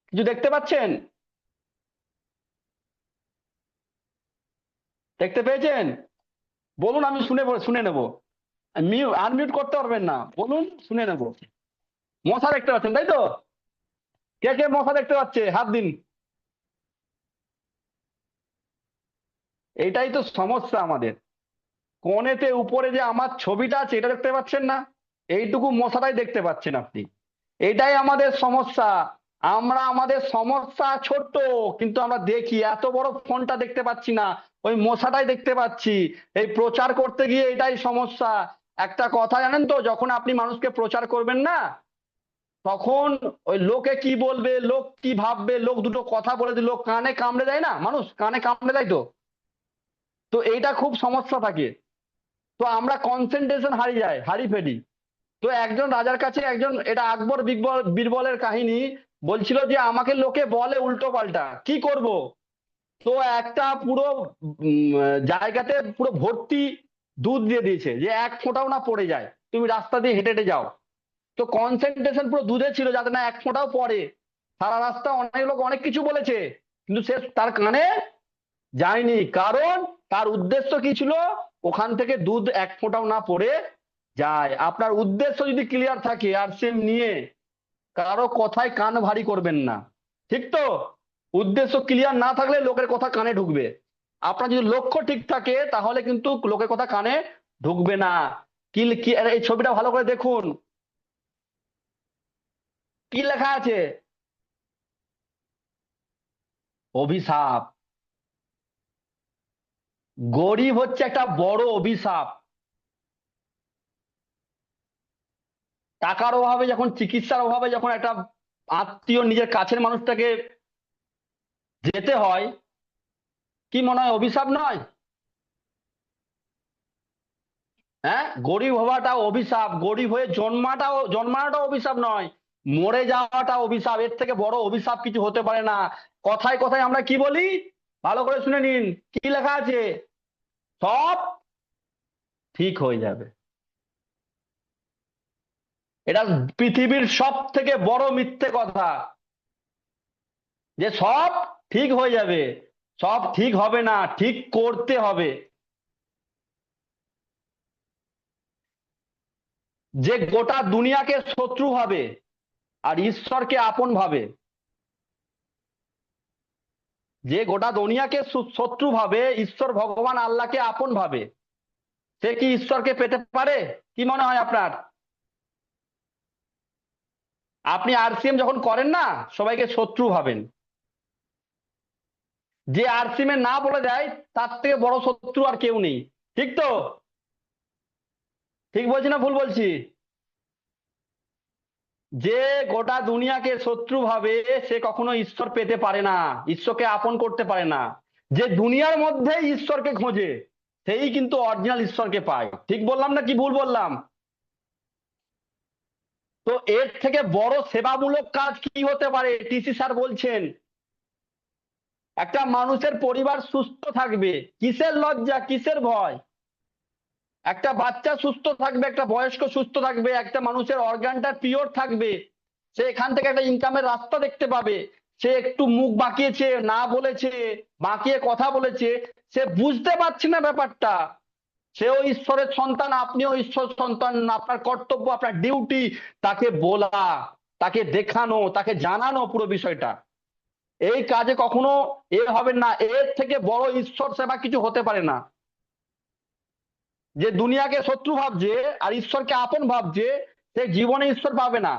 কিছু দেখতে পাচ্ছেন? দেখতে পেয়েছেন? বলুন, আমি শুনে নেব। আনমিউট করতে পারবেন না, বলুন, শুনে নেব। মশা দেখতে পাচ্ছেন, তাই তো? কে কে মশা দেখতে পাচ্ছে হাত দিন। এইটাই তো সমস্যা আমাদের। কোণেতে উপরে যে আমার ছবিটা আছে, এটা দেখতে পাচ্ছেন না? এইটুকু মশাটাই দেখতে পাচ্ছেন আপনি। এটাই আমাদের সমস্যা। আমরা, আমাদের সমস্যা ছোট্ট, কিন্তু আমরা দেখি, এত বড় ফোনটা দেখতে পাচ্ছি না, ওই মশাটাই দেখতে পাচ্ছি। এই প্রচার করতে গিয়ে এটাই সমস্যা। একটা কথা জানেন তো, যখন আপনি মানুষকে প্রচার করবেন না, তখন ওই লোকে কি বলবে, লোক কি ভাববে, লোক দুটো কথা বলে দিল, কানে কামড়ে দেয় না, মানুষ কানে কামড়ে দেয়। তো তো এইটা খুব সমস্যা থাকে। তো আমরা কনসেন্ট্রেশন হারিয়ে ফেলি। তো একজন রাজার কাছে একজন, এটা আকবর বীরবলের কাহিনী, বলছিল যে আমাকে লোকে বলে উল্টো পাল্টা, কি করব? তো একটা পুরো জায়গাতে পুরো ভর্তি দুধ দিয়ে দিয়েছে, যে এক ফোঁটাও না পড়ে যায়, তুমি রাস্তা দিয়ে হেঁটে হেঁটে যাও। তো কনসেন্ট্রেশন পুরো দুধে ছিল, যাতে না এক ফোঁটাও পড়ে। সারা রাস্তা অনেক লোক অনেক কিছু বলেছে, কিন্তু সে তার কানে যায়নি। কারণ তার উদ্দেশ্য কি ছিল? ওখান থেকে দুধ এক ফোঁটাও না পড়ে যায়। আপনার উদ্দেশ্য যদি ক্লিয়ার থাকে, আর সে নিয়ে কারো কথায় কান ভারী করবেন না, ঠিক তো? উদ্দেশ্য ক্লিয়ার না থাকলে লোকের কথা কানে ঢুকবে। আপনার যদি লক্ষ্য ঠিক থাকে, তাহলে কিন্তু লোকের কথা কানে ঢুকবে না। কি কি এই ছবিটা ভালো করে দেখুন, কি লেখা আছে? অভিশাপ। গরিব হচ্ছে একটা বড় অভিশাপ। টাকার অভাবে, যখন চিকিৎসার অভাবে, যখন একটা আত্মীয়, নিজের কাছের মানুষটাকে যেতে হয়, কি মনে হয় অভিশাপ নয়? হ্যাঁ, গরিব হওয়াটা অভিশাপ। গরিব হয়ে জন্মানোটা অভিশাপ নয়, মরে যাওয়াটা অভিশাপ। এর থেকে বড় অভিশাপ কিছু হতে পারে না। কথায় কথায় আমরা কি বলি? ভালো করে শুনে নিন, কি লেখা আছে? সব ঠিক হয়ে যাবে। এটা পৃথিবীর সব থেকে বড় মিথ্যে কথা, যে সব ঠিক হয়ে যাবে। সব ঠিক হবে না, ঠিক করতে হবে। যে গোটা দুনিয়াকে শত্রু ভাবে, আর ঈশ্বরকে আপন ভাবে, যে গোটা দুনিয়াকে শত্রু ভাবে, ঈশ্বর ভগবান আল্লাহকে আপন ভাবে, সে কি ঈশ্বরকে পেতে পারে? কি মনে হয় আপনার? আপনি আরসিএম যখন করেন না, সবাইকে শত্রু ভাবেন। যে আরসিএম এ না বলে দেয়, তার থেকে বড় শত্রু আর কেউ নেই। ঠিক তো? ঠিক বলছি না ভুল বলছি? যে গোটা দুনিয়াকে শত্রু ভাবে, সে কখনো ঈশ্বর পেতে পারে না, ঈশ্বরকে আপন করতে পারে না। যে দুনিয়ার মধ্যে ঈশ্বরকে খোঁজে, সেই কিন্তু অরিজিনাল ঈশ্বরকে পায়। ঠিক বললাম না কি ভুল বললাম? তো এর থেকে বড় সেবামূলক কাজ কি হতে পারে? টিসি স্যার বলছেন একটা মানুষের পরিবার সুস্থ থাকবে, কিসের লজ্জা, কিসের ভয়? একটা বাচ্চা সুস্থ থাকবে, একটা বয়স্ক সুস্থ থাকবে, একটা মানুষের অর্গানটা পিওর থাকবে, সে এখান থেকে একটা ইনকামের রাস্তা দেখতে পাবে। সে একটু মুখ বাঁকিয়েছে, না বলেছে, বাঁকিয়ে কথা বলেছে, সে বুঝতে পারছে না ব্যাপারটা। সেও ঈশ্বরের সন্তান, আপনিও ঈশ্বর সন্তান। আপনার কর্তব্য, আপনার ডিউটি তাকে বলা, তাকে দেখানো, তাকে জানানো পুরো বিষয়টা। এই কাজে কখনো এ হবে না। এর থেকে বড় ঈশ্বর সেবা কিছু হতে পারে না। যে দুনিয়াকে শত্রু ভাবছে আর ঈশ্বরকে আপন ভাবছে, সে জীবনে ঈশ্বর পাবে না।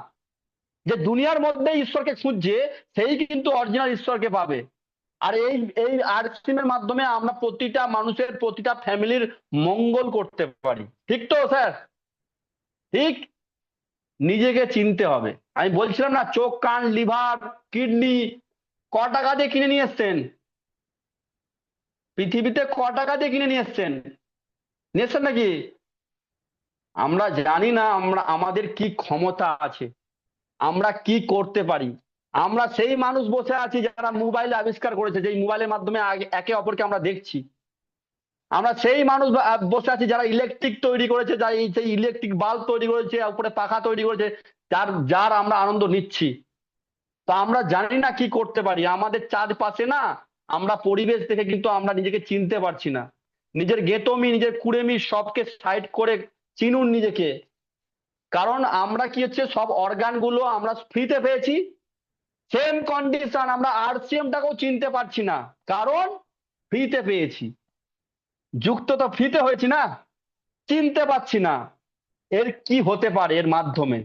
যে দুনিয়ার মধ্যে ঈশ্বরকে খুঁজছে, সেই কিন্তু অরিজিনাল ঈশ্বরকে পাবে। আর এই এই আর্টসিমের মাধ্যমে আমরা প্রতিটা মানুষের, প্রতিটা ফ্যামিলির মঙ্গল করতে পারি। ঠিক তো স্যার? ঠিক। নিজেকে চিনতে হবে। আমি বলছিলাম না, চোখ, কান, লিভার, কিডনি ক টাকা দিয়ে কিনে নিয়ে এসছেন? পৃথিবীতে ক টাকা দিয়ে কিনে নিয়ে এসছেন? নিয়ে এসছেন নাকি? আমরা জানি না আমরা আমাদের কি ক্ষমতা আছে, আমরা কি করতে পারি। আমরা সেই মানুষ বসে আছি যারা মোবাইল আবিষ্কার করেছে, যে মোবাইলের মাধ্যমে একে অপরকে আমরা দেখছি। আমরা সেই মানুষ বসে আছি যারা ইলেকট্রিক তৈরি করেছে, যারা সেই ইলেকট্রিক বাল্ব তৈরি করেছে, উপরে পাখা তৈরি করেছে, যার যার আমরা আনন্দ নিচ্ছি। তো আমরা জানি না কি করতে পারি। আমাদের চারপাশে না, আমরা পরিবেশ দেখে কিন্তু আমরা নিজেকে চিনতে পারছি না। নিজের গেতমি, নিজের কুড়েমি সবকে সাইড করে চিনুন নিজেকে। কারণ আমরা কি হচ্ছে, সব অর্গান গুলো আমরা ফ্রিতে পেয়েছি। সেম কন্ডিশন, আমরা আরসিএমটাকেও চিনতে পারছি না, কারণ ফ্রিতে পেয়েছি। যুক্ত তো ফ্রিতে হয়েছি না, চিনতে পারছি না এর কি হতে পারে এর মাধ্যমে।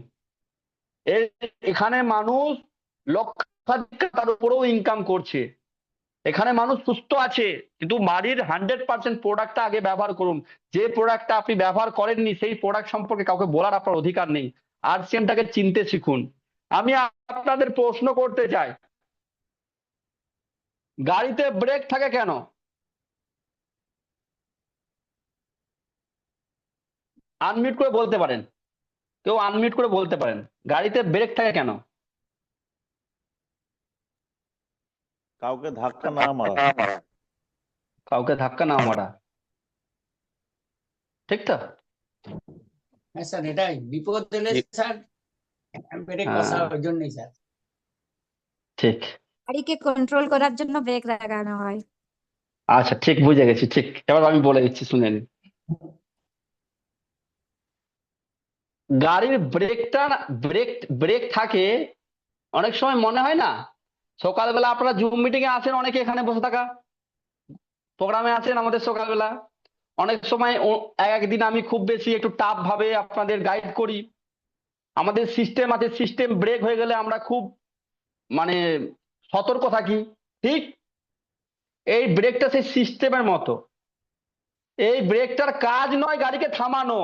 এখানে মানুষ লক্ষাধিক টাকার উপরেও ইনকাম করছে। এখানে মানুষ সুস্থ আছে, কিন্তু বাড়ির 100% প্রোডাক্টটা আগে ব্যবহার করুন। যে প্রোডাক্টটা আপনি ব্যবহার করেননি, সেই প্রোডাক্ট সম্পর্কে কাউকে বলার আপনার অধিকার নেই। আরসিএমটাকে চিনতে শিখুন। আমি আপনাদের প্রশ্ন করতে চাই, গাড়িতে ব্রেক থাকে কেন? আনমিউট করে বলতে পারেন, কেউ আনমিউট করে বলতে পারেন, গাড়িতে ব্রেক থাকে কেন? কাউকে ধাক্কা না মারা। কাউকে ধাক্কা না মারা, ঠিক তো? হ্যাঁ স্যার, এটাই বিপদ এলে স্যার ব্রেক বসার জন্যই স্যার। ঠিক। গাড়িকে কন্ট্রোল করার জন্য ব্রেক লাগানো হয়। আচ্ছা, ঠিক বুঝে গেছি। ঠিক, এবার আমি বলে দিচ্ছি, শুনে নিন। গাড়ির ব্রেকটা, ব্রেক থাকে অনেক সময়, মনে হয় না? সকালবেলা আপনারা জুম মিটিং এ আসেন, অনেকে এখানে বসে থাকা প্রোগ্রামে আছেন আমাদের সকালবেলা। অনেক সময় একদিন আমি খুব বেশি একটু টাফ ভাবে আপনাদের গাইড করি। আমাদের সিস্টেম আছে, সিস্টেম ব্রেক হয়ে গেলে আমরা খুব মানে সতর্ক থাকি। ঠিক, এই ব্রেকটা সেই সিস্টেমের মতো। এই ব্রেকটার কাজ নয় গাড়িকে থামানো,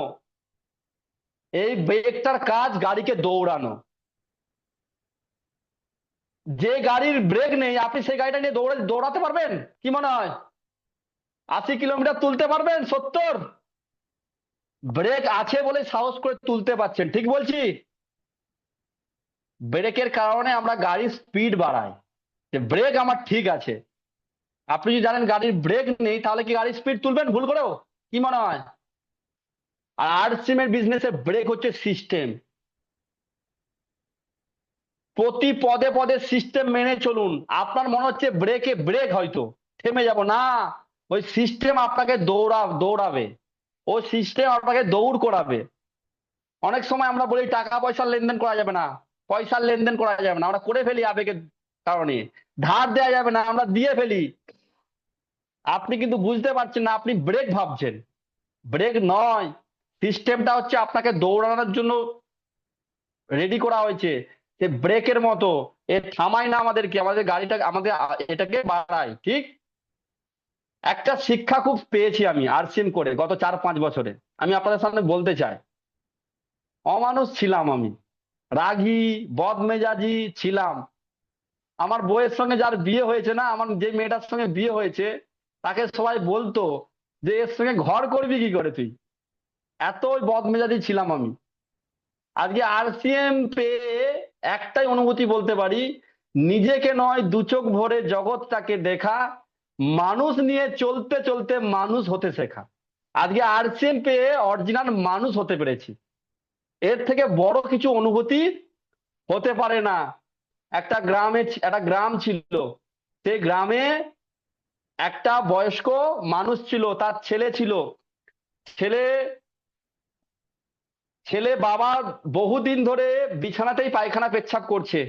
এই ব্রেকটার কাজ গাড়িকে দৌড়ানো। যে গাড়ির ব্রেক নেই, আপনি সেই গাড়িটা নিয়ে দৌড়াতে পারবেন? কি মনে হয়? 80 কিলোমিটার তুলতে পারবেন? 70? ব্রেক আছে বলে সাহস করে তুলতে পারছেন। ঠিক বলছি? ব্রেকের কারণে আমরা গাড়ির স্পিড বাড়াই, যে ব্রেক আমার ঠিক আছে। আপনি যদি জানেন গাড়ির ব্রেক নেই, তাহলে কি গাড়ির স্পিড তুলবেন ভুল করেও? কি মনে হয়? আর আরসিএমের বিজনেসে ব্রেক হচ্ছে সিস্টেম। প্রতি পদে পদে সিস্টেম মেনে চলুন। আপনার মনে হচ্ছে ব্রেকে ব্রেক, হয়তো থেমে যাব না, ওই সিস্টেম আপনাকে দৌড়াবে, ওই সিস্টেম আপনাকে দৌড় করাবে। অনেক সময় আমরা বলি টাকা পয়সার লেনদেন করা যাবে না, পয়সার লেনদেন করা যাবে না, আমরা করে ফেলি আবেগের কারণে। ধার দেওয়া যাবে না, আমরা দিয়ে ফেলি। আপনি কিন্তু বুঝতে পারছেন না, আপনি ব্রেক ভাবছেন। ব্রেক নয়, সিস্টেমটা হচ্ছে আপনাকে দৌড়ানোর জন্য রেডি করা হয়েছে, যে ব্রেকের মতো। এ থামায় না আমাদেরকে, আমাদের গাড়িটা আমাদের এটাকে বাড়ায়। ঠিক একটা শিক্ষা খুব পেয়েছি আমি আরসিএম করে গত 4-5 বছরে, আমি আপনাদের সামনে বলতে চাই। অমানুষ ছিলাম আমি, রাগী বদমেজাজি ছিলাম। আমার বউয়ের সঙ্গে যার বিয়ে হয়েছে না, আমার যে মেয়েটার সঙ্গে বিয়ে হয়েছে, তাকে সবাই বলতো যে এর সঙ্গে ঘর করবি কি করে তুই, এত বদমেজাজি ছিলাম আমি। আজকে আরসিএম পেয়ে একটাই অনুভূতি বলতে পারি, নিজেকে নয় দু চোখ ভরে জগৎটাকে দেখা, মানুষ নিয়ে চলতে চলতে মানুষ হতে শেখা। আজকে আরসিএম পেয়ে অরিজিনাল মানুষ হতে পেরেছি। এর থেকে বড় কিছু অনুভূতি হতে পারে না। একটা গ্রাম ছিল, সেই গ্রামে একটা বয়স্ক মানুষ ছিল, তার ছেলে ছিল। ছেলে বাবা বহুদিন ধরে বিছানাতেই পায়খানা পেচ্ছাপ করছে,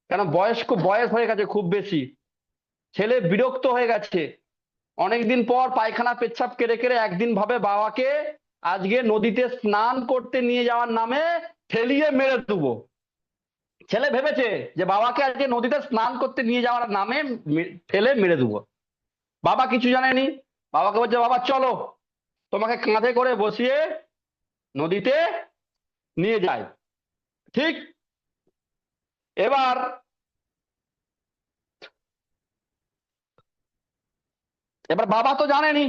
কেন বয়স হয়ে গেছে খুব বেশি। ছেলে বিরক্ত হয়ে গেছে, অনেকদিন পর পায়খানা পেচ্ছাপ কেড়ে কেড়ে একদিন ভাবে বাবাকে আজকে নদীতে স্নান করতে নিয়ে যাওয়ার নামে ঠেলিয়ে মেরে দেবো। ছেলে ভেবেছে যে বাবাকে আজকে নদীতে স্নান করতে নিয়ে যাওয়ার নামে ঠেলে মেরে দেবো। বাবা কিছু জানেনি, বাবাকে বলছে বাবা চলো, তোমাকে কাঁধে করে বসিয়ে নদীতে নিয়ে যায়। ঠিক এবার বাবা তো জানেনি।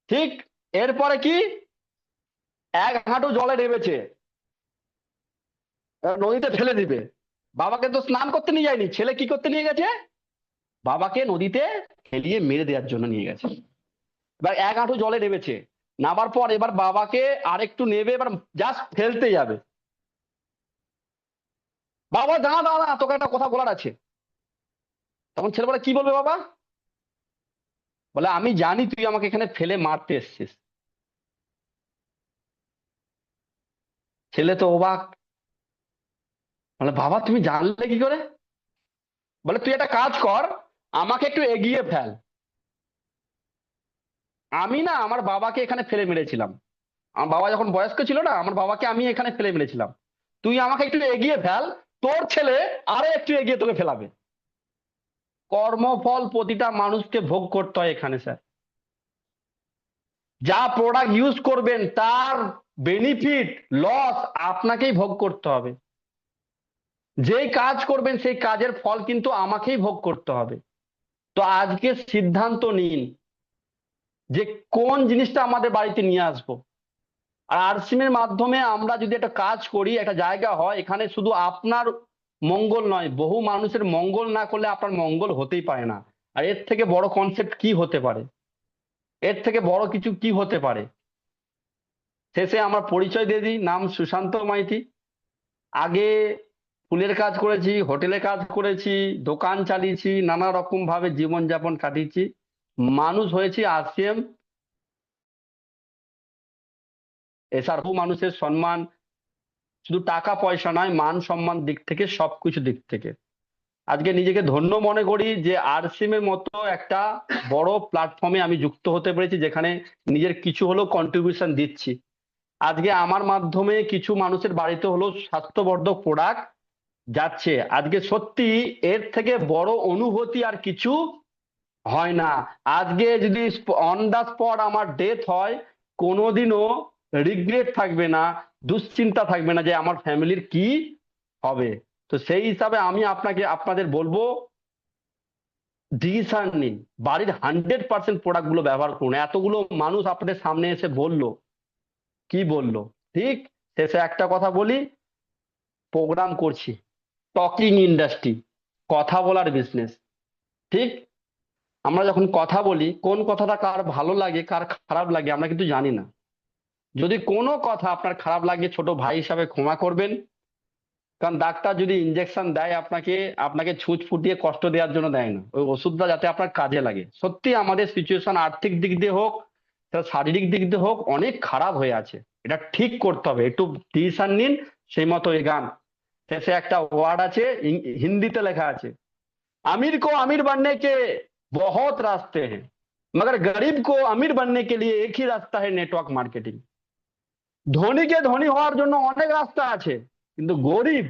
ঠিক এরপরে কি, এক হাঁটু জলে নেমেছে, নদীতে ফেলে দিবে। বাবাকে তো স্নান করতে নিয়ে যায়নি, ছেলে কি করতে নিয়ে গেছে, বাবাকে নদীতে ফেলিয়ে মেরে দেওয়ার জন্য নিয়ে গেছে। এবার এক হাঁটু জলে নেমেছে, নামার পর এবার বাবাকে আরেকটু নেবে, এবার জাস্ট ফেলতে যাবে। বাবা দাঁড়া দাঁড়া, তোকে একটা কথা বলার আছে। তখন ছেলে বলে কি বলবে বাবা? বলে আমি জানি তুই আমাকে এখানে ফেলে মারতে এসছিস। ছেলে তো অবাক, বলে বাবা তুমি জানলে কি করে? বলে তুই একটা কাজ কর, আমাকে একটু এগিয়ে ফেল। আমি না আমার বাবাকে এখানে ফেলে মেরেছিলাম, আমার বাবা যখন বয়স্ক ছিল না, আমার বাবাকে আমি এখানে ফেলে মেরেছিলাম। তুই আমাকে একটু এগিয়ে ফেল, তোর ছেলে আরো একটু এগিয়ে তোকে ফেলাবে। কর্মফল প্রতিটা মানুষকে ভোগ করতে হয় এখানে স্যার। যা প্রোডাক্ট ইউজ করবেন তার বেনিফিট লস আপনাকেই ভোগ করতে হবে। যেই কাজ করবেন সেই কাজের ফল কিন্তু আমাকেই ভোগ করতে হবে। তো আজকে সিদ্ধান্ত নিন যে কোন জিনিসটা আমাদের বাড়িতে নিয়ে আসবো। আর আরসিএম এর মাধ্যমে আমরা যদি একটা কাজ করি, একটা জায়গা হয়, এখানে শুধু আপনার মঙ্গল নয়, বহু মানুষের মঙ্গল না করলে আপনার মঙ্গল হতেই পারে না। আর এর থেকে বড় কনসেপ্ট কি হতে পারে, এর থেকে বড় কিছু কি হতে পারে? শেষে আমার পরিচয় দিয়ে দিই, নাম সুশান্ত মাইতি। আগে ফুলের কাজ করেছি, হোটেলে কাজ করেছি, দোকান চালিয়েছি, নানা রকম ভাবে জীবনযাপন কাটিয়েছি। মানুষ হয়েছি আরসিএম এছাড়া বহু মানুষের সম্মান, শুধু টাকা পয়সা নয়, মান সম্মান দিক থেকে সবকিছু দিক থেকে আজকে নিজেকে ধন্য মনে করি যে আরসিএম এর মতো একটা বড় প্ল্যাটফর্মে আমি যুক্ত হতে পেরেছি, যেখানে নিজের কিছু হলেও কন্ট্রিবিউশন দিচ্ছি। আজকে আমার মাধ্যমে কিছু মানুষের বাড়িতে হলেও স্বাস্থ্যবর্ধক প্রোডাক্ট যাচ্ছে। আজকে সত্যি এর থেকে বড় অনুভূতি আর কিছু হয় না। আজকে যদি অন দা স্পট আমার ডেথ হয়, কোনোদিনও রিগ্রেট থাকবে না, দুশ্চিন্তা থাকবে না যে আমার ফ্যামিলির কি হবে। তো সেই হিসাবে আমি আপনাদের বলবো ডিসিশন নিন, বাড়ির 100% প্রোডাক্ট গুলো ব্যবহার করুন। এতগুলো মানুষ আপনাদের সামনে এসে বললো, কি বললো? ঠিক শেষে একটা কথা বলি, প্রোগ্রাম করছি, টকিং ইন্ডাস্ট্রি, কথা বলার বিজনেস। ঠিক আমরা যখন কথা বলি, কোন কথাটা কার ভালো লাগে কার খারাপ লাগে আমরা কিন্তু জানি না। যদি কোনো কথা আপনার খারাপ লাগে, ছোট ভাই হিসাবে ক্ষমা করবেন। কারণ ডাক্তার যদি ইনজেকশন দেয় আপনাকে ছুঁচ ফুটিয়ে কষ্ট দেওয়ার জন্য দেয় না, ওই ওষুধটা যাতে আপনার কাজে লাগে। সত্যি আমাদের সিচুয়েশন আর্থিক দিক দিয়ে হোক, শারীরিক দিক দিয়ে হোক, অনেক খারাপ হয়ে আছে। এটা ঠিক করতে হবে, একটু ডিসিশন নিন, সেই মতো এগান। শেষে একটা ওয়ার্ড আছে, হিন্দিতে লেখা আছে, अमीर को अमीर बनने के बहुत रास्ते हैं, मगर गरीब को अमीर बनने के लिए एक ही रास्ता है, नेटवर्क मार्केटिंग। ধনীকে ধনী হওয়ার জন্য অনেক রাস্তা আছে, কিন্তু গরিব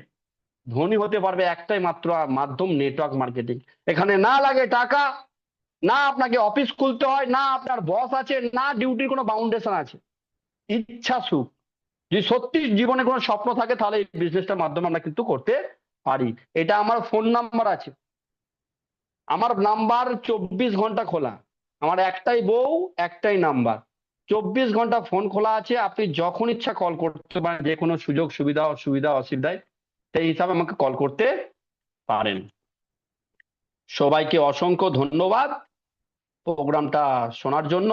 ধনী হতে পারবে একটাই মাত্র মাধ্যম, নেটওয়ার্ক মার্কেটিং। এখানে না লাগে টাকা, না আপনাকে অফিস খুলতে হয়, না আপনার বস আছে, না ডিউটির কোনো বাউন্ডেশন আছে, ইচ্ছা সুখ। যদি সত্যি জীবনে কোনো স্বপ্ন থাকে তাহলে এই বিজনেসটার মাধ্যমে আমরা কিন্তু করতে পারি। এটা আমার ফোন নাম্বার আছে, আমার নাম্বার 24 ঘন্টা খোলা, আমার একটাই বউ একটাই নাম্বার, 24 ঘন্টা ফোন খোলা আছে, আপনি যখন ইচ্ছা কল করতে পারেন, যে কোনো সুযোগ সুবিধা অসুবিধা অসুবিধায় সেই হিসাবে আমাকে কল করতে পারেন। সবাইকে অসংখ্য ধন্যবাদ প্রোগ্রামটা শোনার জন্য।